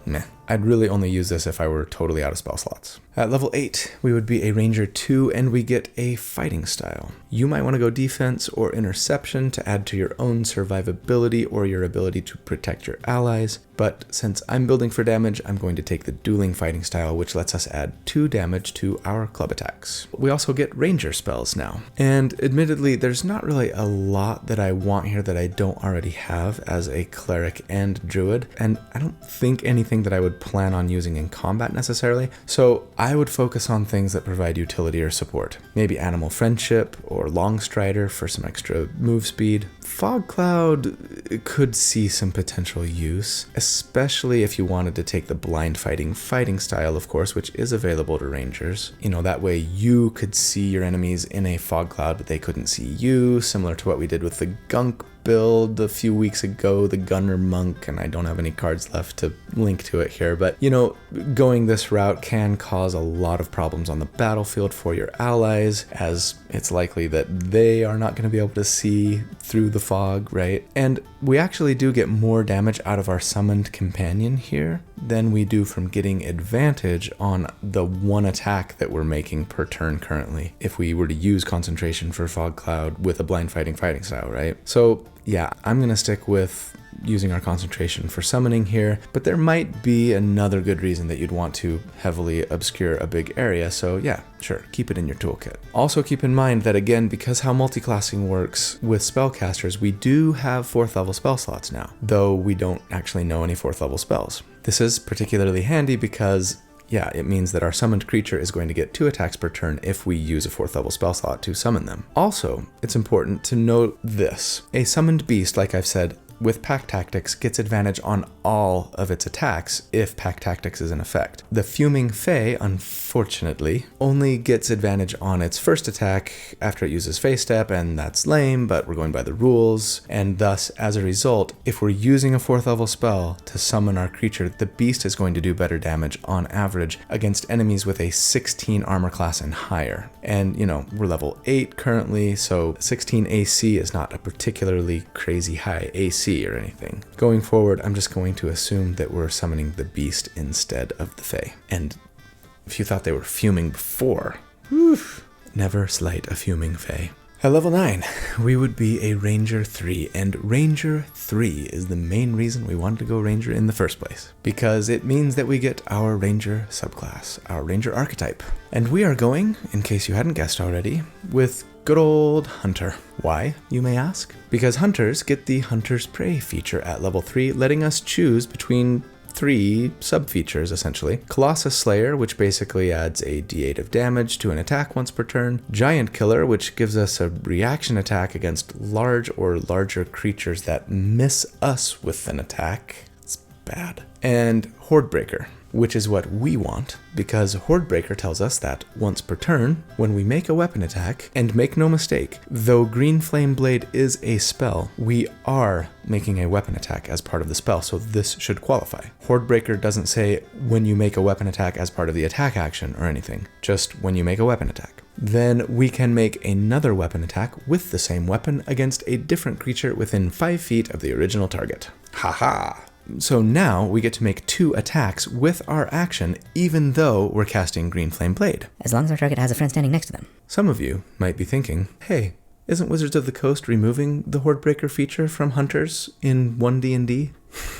S1: meh. I'd really only use this if I were totally out of spell slots. At level 8, we would be a Ranger 2 and we get a fighting style. You might want to go defense or interception to add to your own survivability or your ability to protect your allies, but since I'm building for damage, I'm going to take the dueling fighting style, which lets us add 2 damage to our club attacks. We also get ranger spells now, and admittedly, there's not really a lot that I want here that I don't already have as a cleric and druid, and I don't think anything that I would plan on using in combat necessarily, so I would focus on things that provide utility or support. Maybe Animal Friendship or Long Strider for some extra move speed. Fog Cloud could see some potential use, especially if you wanted to take the blind fighting style, of course, which is available to rangers. You know, that way you could see your enemies in a fog cloud, but they couldn't see you, similar to what we did with the gunk build a few weeks ago, the Gunner Monk, and I don't have any cards left to link to it here, but you know, going this route can cause a lot of problems on the battlefield for your allies, as it's likely that they are not going to be able to see through the fog, right? And we actually do get more damage out of our summoned companion here than we do from getting advantage on the one attack that we're making per turn currently, if we were to use concentration for Fog Cloud with a blind fighting style, right? So yeah, I'm going to stick with using our concentration for summoning here, but there might be another good reason that you'd want to heavily obscure a big area, so yeah, sure, keep it in your toolkit. Also keep in mind that again, because how multiclassing works with spellcasters, we do have 4th level spell slots now, though we don't actually know any 4th level spells. This is particularly handy because yeah, it means that our summoned creature is going to get 2 attacks per turn if we use a 4th level spell slot to summon them. Also, it's important to note this. A summoned beast, like I've said, with Pack Tactics gets advantage on all of its attacks if Pack Tactics is in effect. The Fuming Fae, unfortunately, only gets advantage on its first attack after it uses Fae Step, and that's lame, but we're going by the rules, and thus, as a result, if we're using a 4th level spell to summon our creature, the beast is going to do better damage on average against enemies with a 16 armor class and higher. And, you know, we're level 8 currently, so 16 AC is not a particularly crazy high AC or anything. Going forward, I'm just going to assume that we're summoning the beast instead of the Fae. And if you thought they were fuming before, never slight a fuming Fae. At level 9, we would be a Ranger 3, and Ranger 3 is the main reason we wanted to go Ranger in the first place, because it means that we get our Ranger subclass, our Ranger archetype. And we are going, in case you hadn't guessed already, with good old Hunter. Why, you may ask? Because Hunters get the Hunter's Prey feature at level 3, letting us choose between 3 sub-features, essentially. Colossus Slayer, which basically adds a d8 of damage to an attack once per turn. Giant Killer, which gives us a reaction attack against large or larger creatures that miss us with an attack. It's bad. And Hordebreaker, which is what we want, because Hordebreaker tells us that once per turn, when we make a weapon attack, and make no mistake, though Green Flame Blade is a spell, we are making a weapon attack as part of the spell, so this should qualify. Hordebreaker doesn't say when you make a weapon attack as part of the attack action or anything, just when you make a weapon attack. Then we can make another weapon attack with the same weapon against a different creature within 5 feet of the original target. Haha! So now we get to make 2 attacks with our action, even though we're casting Green Flame Blade.
S2: As long as our target has a friend standing next to them.
S1: Some of you might be thinking, hey, isn't Wizards of the Coast removing the Hordebreaker feature from Hunters in 1D&D?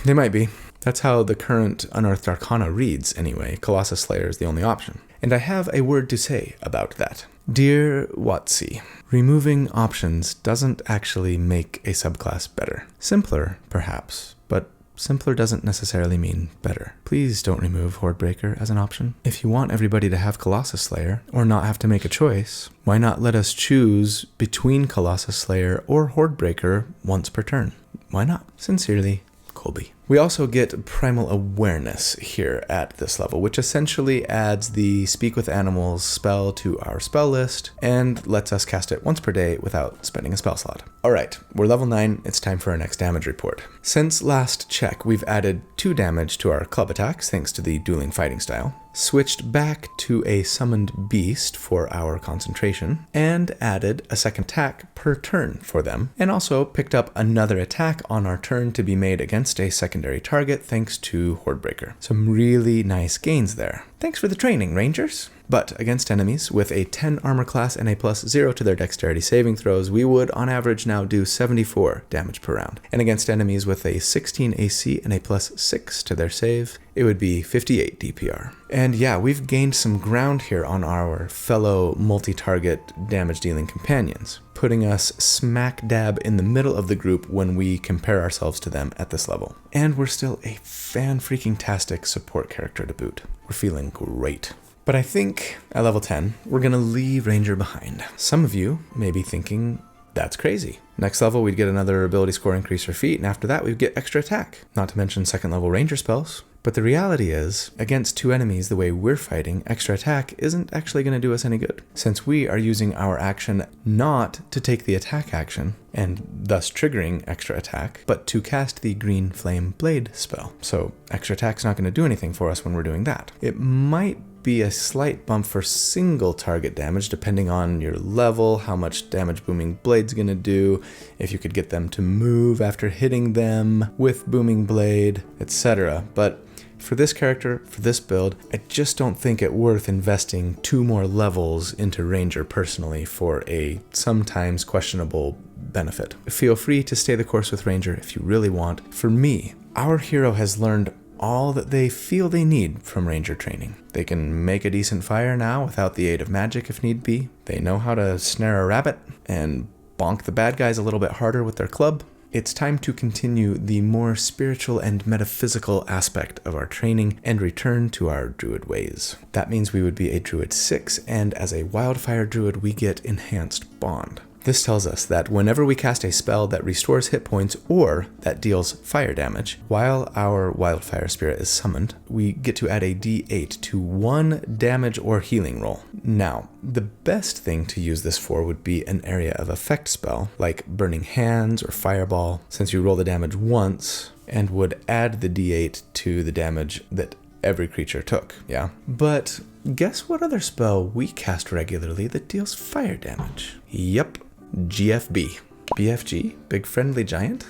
S1: They might be. That's how the current Unearthed Arcana reads anyway. Colossus Slayer is the only option. And I have a word to say about that. Dear Watsy, removing options doesn't actually make a subclass better. Simpler, perhaps, but simpler doesn't necessarily mean better. Please don't remove Hordebreaker as an option. If you want everybody to have Colossus Slayer, or not have to make a choice, why not let us choose between Colossus Slayer or Hordebreaker once per turn? Why not? Sincerely, Colby. We also get Primal Awareness here at this level, which essentially adds the Speak with Animals spell to our spell list and lets us cast it once per day without spending a spell slot. Alright, we're level 9, it's time for our next damage report. Since last check, we've added 2 damage to our club attacks thanks to the dueling fighting style, switched back to a summoned beast for our concentration, and added a second attack per turn for them, and also picked up another attack on our turn to be made against a secondary target thanks to Hordebreaker. Some really nice gains there. Thanks for the training, Rangers! But against enemies with a 10 armor class and a +0 to their dexterity saving throws, we would on average now do 74 damage per round. And against enemies with a 16 AC and a +6 to their save, it would be 58 DPR. And yeah, we've gained some ground here on our fellow multi-target damage dealing companions, putting us smack dab in the middle of the group when we compare ourselves to them at this level. And we're still a fan-freaking-tastic support character to boot. We're feeling great. But I think at level 10, we're going to leave Ranger behind. Some of you may be thinking, that's crazy. Next level, we'd get another ability score increase for feat, and after that, we'd get extra attack. Not to mention second level Ranger spells. But the reality is, against 2 enemies the way we're fighting, extra attack isn't actually going to do us any good, since we are using our action not to take the attack action, and thus triggering extra attack, but to cast the Green Flame Blade spell. So extra attack's not going to do anything for us when we're doing that. It might be a slight bump for single target damage depending on your level, how much damage Booming Blade's going to do, if you could get them to move after hitting them with Booming Blade, etc. But for this character, for this build, I just don't think it worth investing 2 more levels into Ranger personally for a sometimes questionable benefit. Feel free to stay the course with Ranger if you really want. For me, our hero has learned all that they feel they need from Ranger training. They can make a decent fire now without the aid of magic if need be. They know how to snare a rabbit and bonk the bad guys a little bit harder with their club. It's time to continue the more spiritual and metaphysical aspect of our training and return to our druid ways. That means we would be a druid 6, and as a wildfire druid we get enhanced bond. This tells us that whenever we cast a spell that restores hit points or that deals fire damage, while our wildfire spirit is summoned, we get to add a d8 to one damage or healing roll. Now, the best thing to use this for would be an area of effect spell, like Burning Hands or Fireball, since you roll the damage once and would add the d8 to the damage that every creature took, yeah? But guess what other spell we cast regularly that deals fire damage? Yep. GFB. BFG? Big Friendly Giant?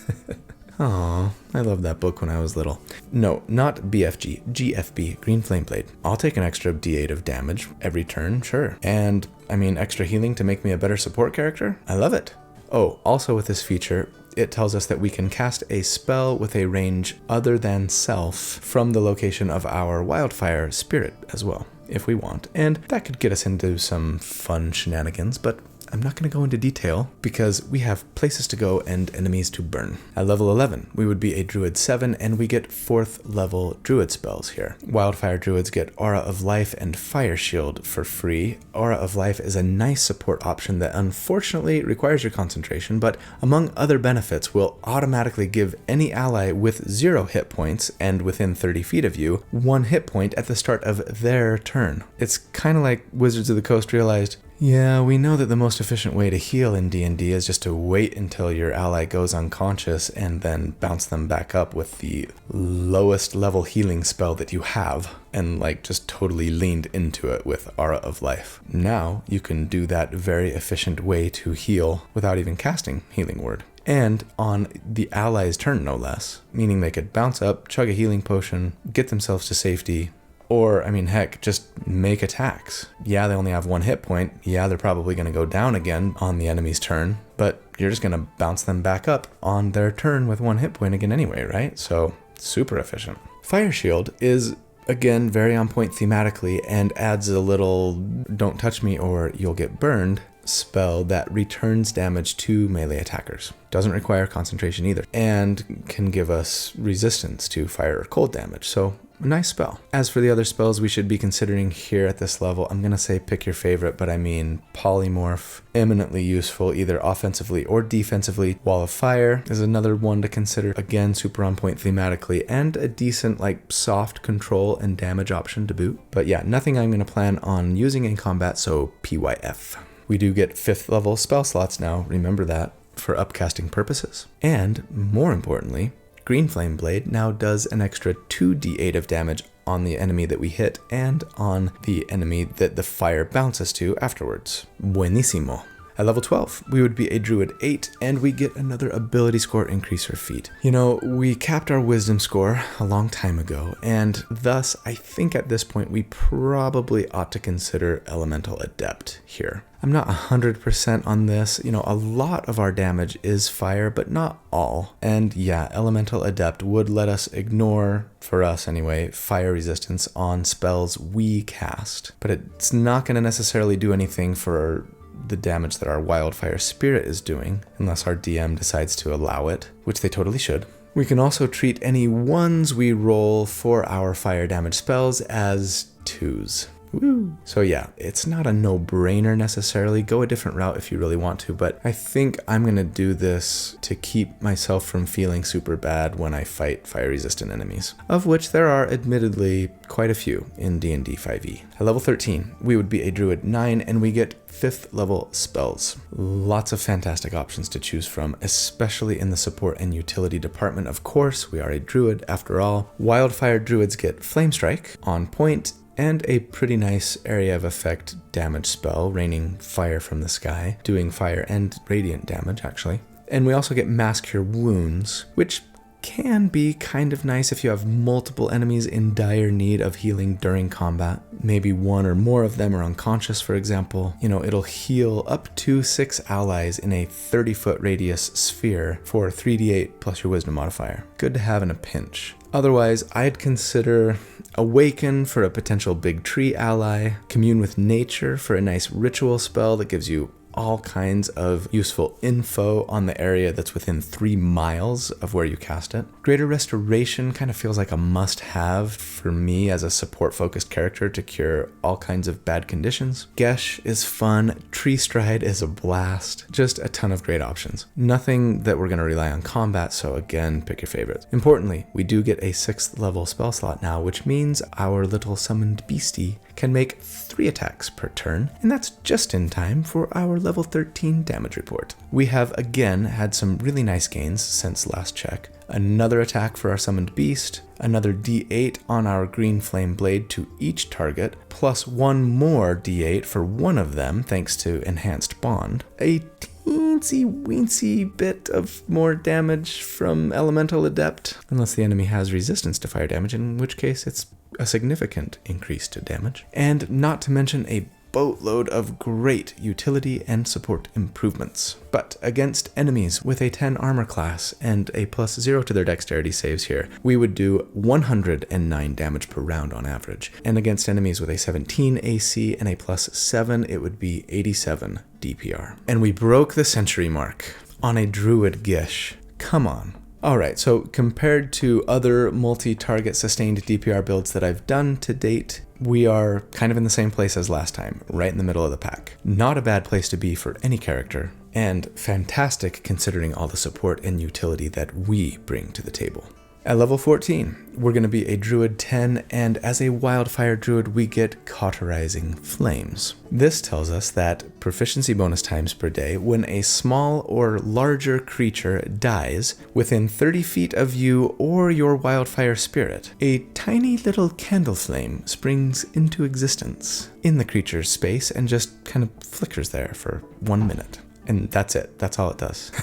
S1: Aw, I loved that book when I was little. No, not BFG. GFB, Green Flame Blade. I'll take an extra d8 of damage every turn, sure. And, extra healing to make me a better support character? I love it. Oh, also with this feature, it tells us that we can cast a spell with a range other than self from the location of our wildfire spirit as well, if we want. And that could get us into some fun shenanigans, but I'm not going to go into detail because we have places to go and enemies to burn. At level 11, we would be a Druid 7 and we get 4th level Druid spells here. Wildfire Druids get Aura of Life and Fire Shield for free. Aura of Life is a nice support option that unfortunately requires your concentration, but among other benefits will automatically give any ally with 0 hit points and within 30 feet of you 1 hit point at the start of their turn. It's kind of like Wizards of the Coast realized, yeah, we know that the most efficient way to heal in D&D is just to wait until your ally goes unconscious and then bounce them back up with the lowest level healing spell that you have, and just totally leaned into it with Aura of Life. Now you can do that very efficient way to heal without even casting Healing Word. And on the ally's turn, no less, meaning they could bounce up, chug a healing potion, get themselves to safety, or, heck, just make attacks. Yeah, they only have 1 hit point. Yeah, they're probably going to go down again on the enemy's turn, but you're just going to bounce them back up on their turn with 1 hit point again anyway, right? So, super efficient. Fire Shield is, again, very on point thematically and adds a little don't touch me or you'll get burned spell that returns damage to melee attackers. Doesn't require concentration either, and can give us resistance to fire or cold damage, so a nice spell. As for the other spells we should be considering here at this level, I'm going to say pick your favorite, but Polymorph, eminently useful either offensively or defensively. Wall of Fire is another one to consider, again super on point thematically, and a decent soft control and damage option to boot. But yeah, nothing I'm going to plan on using in combat, so PYF. We do get 5th level spell slots now, remember that, for upcasting purposes. And, more importantly, Green Flame Blade now does an extra 2d8 of damage on the enemy that we hit and on the enemy that the fire bounces to afterwards. Buenísimo. At level 12, we would be a Druid 8, and we get another ability score increase for feat. We capped our wisdom score a long time ago, and thus, I think at this point we probably ought to consider Elemental Adept here. I'm not 100% on this. A lot of our damage is fire, but not all. And yeah, Elemental Adept would let us ignore, for us anyway, fire resistance on spells we cast. But it's not going to necessarily do anything for the damage that our Wildfire Spirit is doing, unless our DM decides to allow it, which they totally should. We can also treat any 1s we roll for our fire damage spells as 2s. Woo. So yeah, it's not a no-brainer necessarily. Go a different route if you really want to, but I think I'm going to do this to keep myself from feeling super bad when I fight fire-resistant enemies, of which there are admittedly quite a few in D&D 5e. At level 13, we would be a Druid 9, and we get 5th level spells. Lots of fantastic options to choose from, especially in the support and utility department. Of course, we are a Druid after all. Wildfire Druids get Flame Strike, on point, and a pretty nice area of effect damage spell, raining fire from the sky, doing fire and radiant damage actually. And we also get Mass Cure Wounds, which can be kind of nice if you have multiple enemies in dire need of healing during combat. Maybe one or more of them are unconscious, for example. It'll heal up to 6 allies in a 30-foot radius sphere for 3d8 plus your wisdom modifier. Good to have in a pinch. Otherwise, I'd consider Awaken for a potential big tree ally, Commune with Nature for a nice ritual spell that gives you all kinds of useful info on the area that's within 3 miles of where you cast it. Greater Restoration kind of feels like a must-have for me as a support-focused character to cure all kinds of bad conditions. Gish is fun. Tree Stride is a blast. Just a ton of great options. Nothing that we're going to rely on combat, so again, pick your favorites. Importantly, we do get a 6th level spell slot now, which means our little summoned beastie can make 3 attacks per turn, and that's just in time for our level 13 damage report. We have again had some really nice gains since last check. Another attack for our summoned beast, another d8 on our green flame blade to each target, plus 1 more d8 for one of them thanks to enhanced bond. A teensy weensy bit of more damage from Elemental Adept, unless the enemy has resistance to fire damage, in which case it's a significant increase to damage. And not to mention a boatload of great utility and support improvements. But against enemies with a 10 armor class and a +0 to their dexterity saves here, we would do 109 damage per round on average. And against enemies with a 17 AC and a +7, it would be 87 DPR. And we broke the century mark on a Druid Gish. Come on. Alright, so compared to other multi-target sustained DPR builds that I've done to date, we are kind of in the same place as last time, right in the middle of the pack. Not a bad place to be for any character, and fantastic considering all the support and utility that we bring to the table. At level 14, we're going to be a Druid 10, and as a Wildfire Druid, we get Cauterizing Flames. This tells us that proficiency bonus times per day when a small or larger creature dies within 30 feet of you or your Wildfire Spirit, a tiny little candle flame springs into existence in the creature's space and just kind of flickers there for 1 minute. And that's it. That's all it does.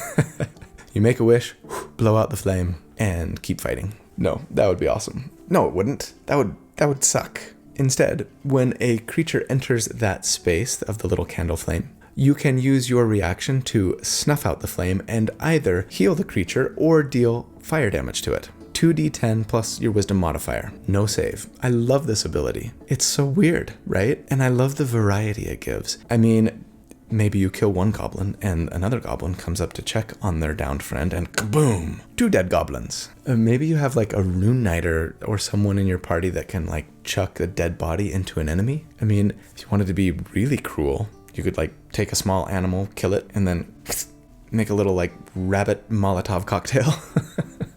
S1: You make a wish, blow out the flame, and keep fighting. No, that would be awesome. No, it wouldn't. That would suck. Instead, when a creature enters that space of the little candle flame, you can use your reaction to snuff out the flame and either heal the creature or deal fire damage to it. 2d10 plus your wisdom modifier. No save. I love this ability. It's so weird, right? And I love the variety it gives. I mean, maybe you kill one goblin and another goblin comes up to check on their downed friend and kaboom! 2 dead goblins. Maybe you have like a rune knight or someone in your party that can like chuck a dead body into an enemy. I mean, if you wanted to be really cruel, you could like take a small animal, kill it, and then make a little like rabbit Molotov cocktail.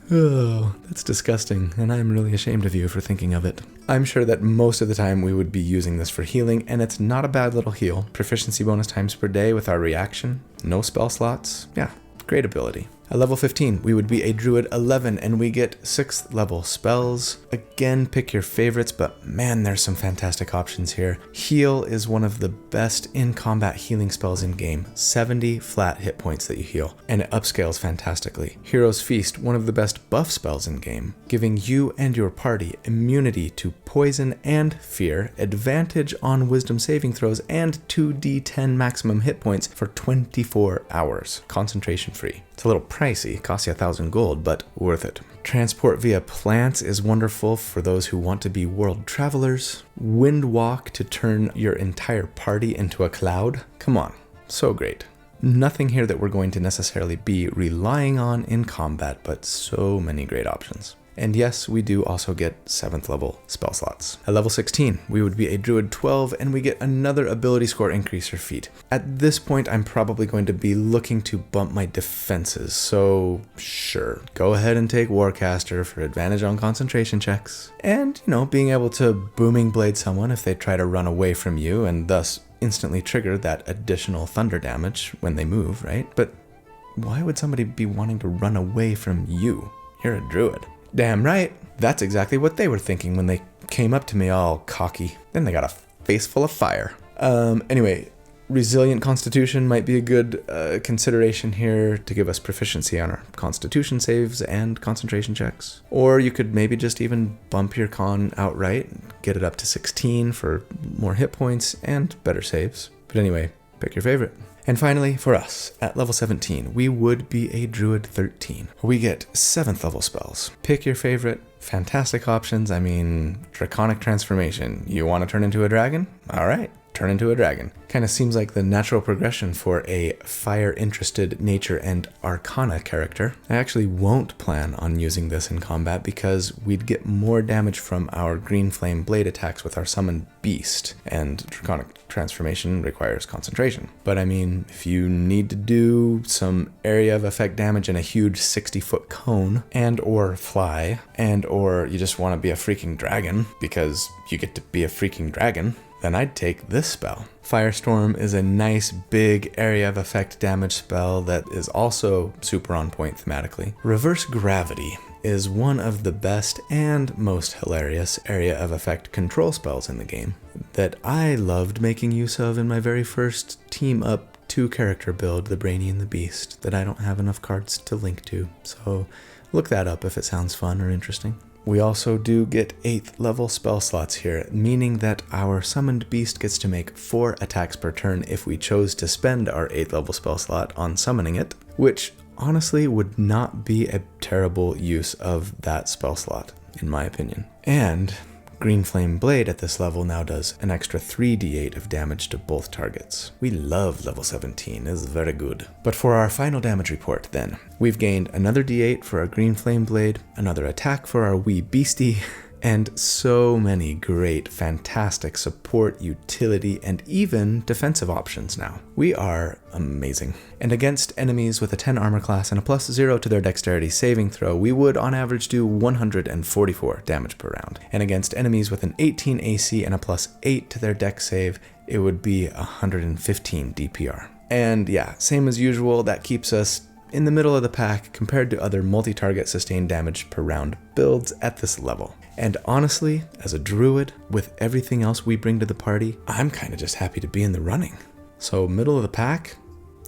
S1: Oh, that's disgusting, and I'm really ashamed of you for thinking of it. I'm sure that most of the time we would be using this for healing, and it's not a bad little heal. Proficiency bonus times per day with our reaction, no spell slots. Yeah, great ability. At level 15, we would be a Druid 11, and we get 6th level spells. Again, pick your favorites, but man, there's some fantastic options here. Heal is one of the best in-combat healing spells in game. 70 flat hit points that you heal, and it upscales fantastically. Hero's Feast, one of the best buff spells in game, giving you and your party immunity to poison and fear, advantage on wisdom saving throws, and 2d10 maximum hit points for 24 hours, concentration free. It's a little pricey, costs you 1,000 gold, but worth it. Transport via plants is wonderful for those who want to be world travelers. Wind Walk to turn your entire party into a cloud. Come on, so great. Nothing here that we're going to necessarily be relying on in combat, but so many great options. And yes, we do also get 7th level spell slots. At level 16, we would be a Druid 12, and we get another ability score increase or feat. At this point, I'm probably going to be looking to bump my defenses, so sure, go ahead and take Warcaster for advantage on concentration checks. And, being able to Booming Blade someone if they try to run away from you, and thus instantly trigger that additional thunder damage when they move, right? But why would somebody be wanting to run away from you? You're a Druid. Damn right. That's exactly what they were thinking when they came up to me all cocky. Then they got a face full of fire. Anyway, Resilient Constitution might be a good consideration here to give us proficiency on our Constitution saves and concentration checks. Or you could maybe just even bump your con outright, get it up to 16 for more hit points and better saves. But anyway, pick your favorite. And finally, for us, at level 17, we would be a Druid 13. We get 7th level spells. Pick your favorite. Fantastic options. I mean, Draconic Transformation. You want to turn into a dragon? All right. Turn into a dragon. Kind of seems like the natural progression for a fire-interested nature and arcana character. I actually won't plan on using this in combat because we'd get more damage from our green flame blade attacks with our summoned beast, and Draconic Transformation requires concentration. But I mean, if you need to do some area of effect damage in a huge 60-foot cone, and or fly, and or you just want to be a freaking dragon because you get to be a freaking dragon, then I'd take this spell. Firestorm is a nice big area of effect damage spell that is also super on point thematically. Reverse Gravity is one of the best and most hilarious area of effect control spells in the game that I loved making use of in my very first team up 2-character build, the Brainy and the Beast, that I don't have enough cards to link to. So look that up if it sounds fun or interesting. We also do get 8th level spell slots here, meaning that our summoned beast gets to make 4 attacks per turn if we chose to spend our 8th level spell slot on summoning it, which honestly would not be a terrible use of that spell slot, in my opinion. And Green Flame Blade at this level now does an extra 3d8 of damage to both targets. We love level 17, it's very good. But for our final damage report then, we've gained another d8 for our Green Flame Blade, another attack for our wee beastie, and so many great, fantastic support, utility, and even defensive options now. We are amazing. And against enemies with a 10 armor class and a +0 to their dexterity saving throw, we would on average do 144 damage per round. And against enemies with an 18 AC and a +8 to their dex save, it would be 115 DPR. And yeah, same as usual, that keeps us in the middle of the pack compared to other multi-target sustained damage per round builds at this level. And honestly, as a druid, with everything else we bring to the party, I'm kind of just happy to be in the running. So middle of the pack,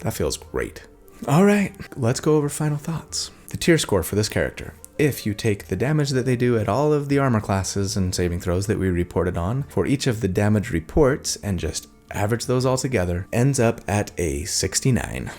S1: that feels great. All right, let's go over final thoughts. The tier score for this character. If you take the damage that they do at all of the armor classes and saving throws that we reported on, for each of the damage reports and just average those all together, ends up at a 69.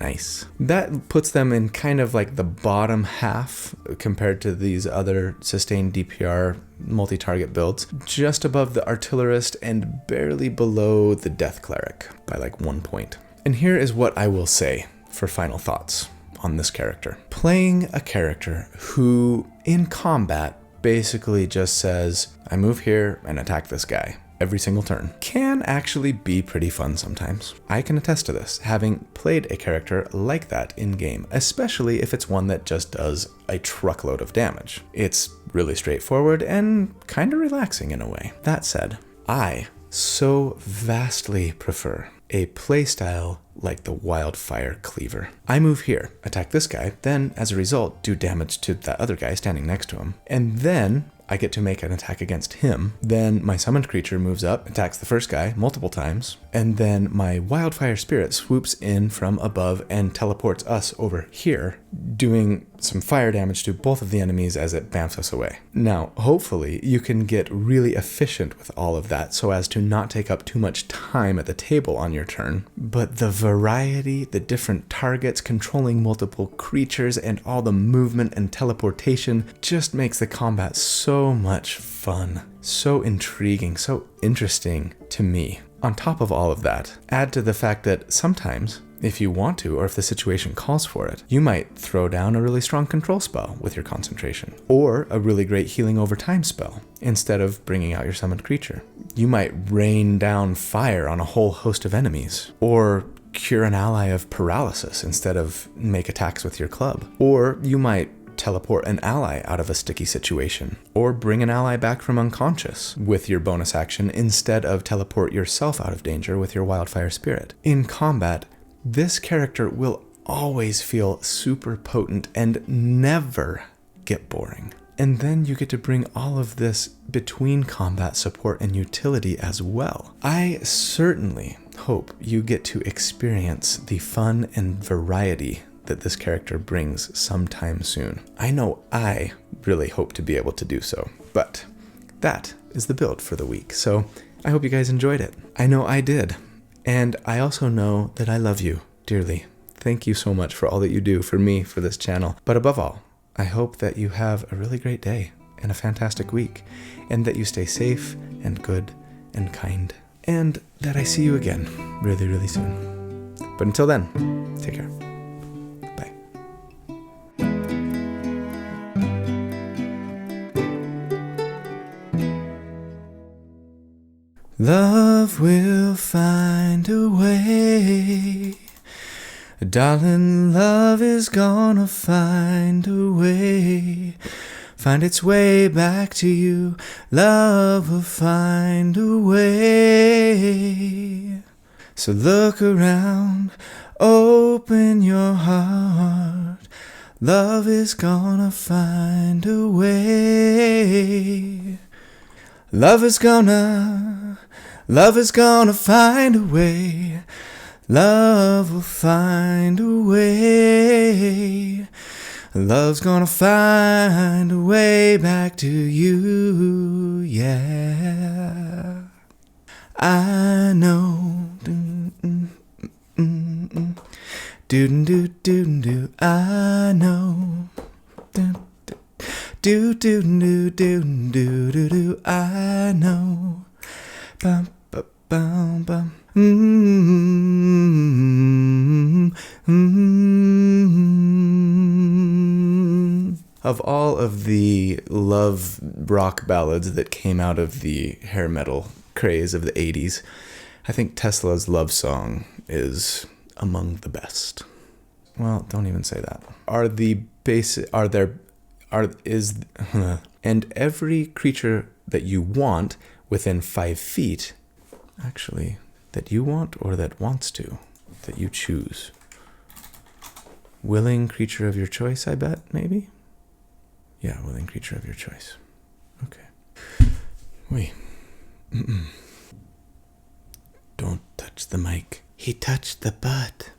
S1: Nice. That puts them in kind of like the bottom half compared to these other sustained DPR multi-target builds, just above the artillerist and barely below the death cleric by like 1 point. And here is what I will say for final thoughts on this character. Playing a character who in combat basically just says, I move here and attack this guy every single turn, can actually be pretty fun sometimes. I can attest to this, having played a character like that in-game, especially if it's one that just does a truckload of damage. It's really straightforward and kind of relaxing in a way. That said, I so vastly prefer a playstyle like the Wildfire Cleaver. I move here, attack this guy, then as a result do damage to that other guy standing next to him, and then I get to make an attack against him. Then my summoned creature moves up, attacks the first guy multiple times, and then my Wildfire Spirit swoops in from above and teleports us over here, doing some fire damage to both of the enemies as it bamfs us away. Now, hopefully, you can get really efficient with all of that so as to not take up too much time at the table on your turn. But the variety, the different targets, controlling multiple creatures, and all the movement and teleportation just makes the combat so much fun, so intriguing, so interesting to me. On top of all of that, add to the fact that sometimes, if you want to, or if the situation calls for it, you might throw down a really strong control spell with your concentration, or a really great healing over time spell, instead of bringing out your summoned creature. You might rain down fire on a whole host of enemies, or cure an ally of paralysis instead of make attacks with your club. Or you might teleport an ally out of a sticky situation, or bring an ally back from unconscious with your bonus action instead of teleport yourself out of danger with your Wildfire Spirit. In combat, this character will always feel super potent and never get boring. And then you get to bring all of this between combat support and utility as well. I certainly hope you get to experience the fun and variety that this character brings sometime soon. I know I really hope to be able to do so, but that is the build for the week. So I hope you guys enjoyed it. I know I did. And I also know that I love you dearly. Thank you so much for all that you do for me, for this channel. But above all, I hope that you have a really great day and a fantastic week, and that you stay safe and good and kind, and that I see you again really, really soon. But until then, take care. Bye. Love will find a way. Darling, love is gonna find a way. Find its way back to you. Love will find a way. So look around, open your heart. Love is gonna find a way. Love is gonna find a way. Love will find a way. Love's gonna find a way back to you, yeah. I know. Do I know. Do I know. Bum bum bum. Of all of the love rock ballads that came out of the hair metal craze of the 80s, I think Tesla's Love Song is among the best. Well, don't even say that. And every creature that you want within 5 feet, actually, that you want or that wants to, that you choose. Willing creature of your choice, I bet, maybe? Yeah, willing creature of your choice. Okay. Wait. Don't touch the mic. He touched the butt.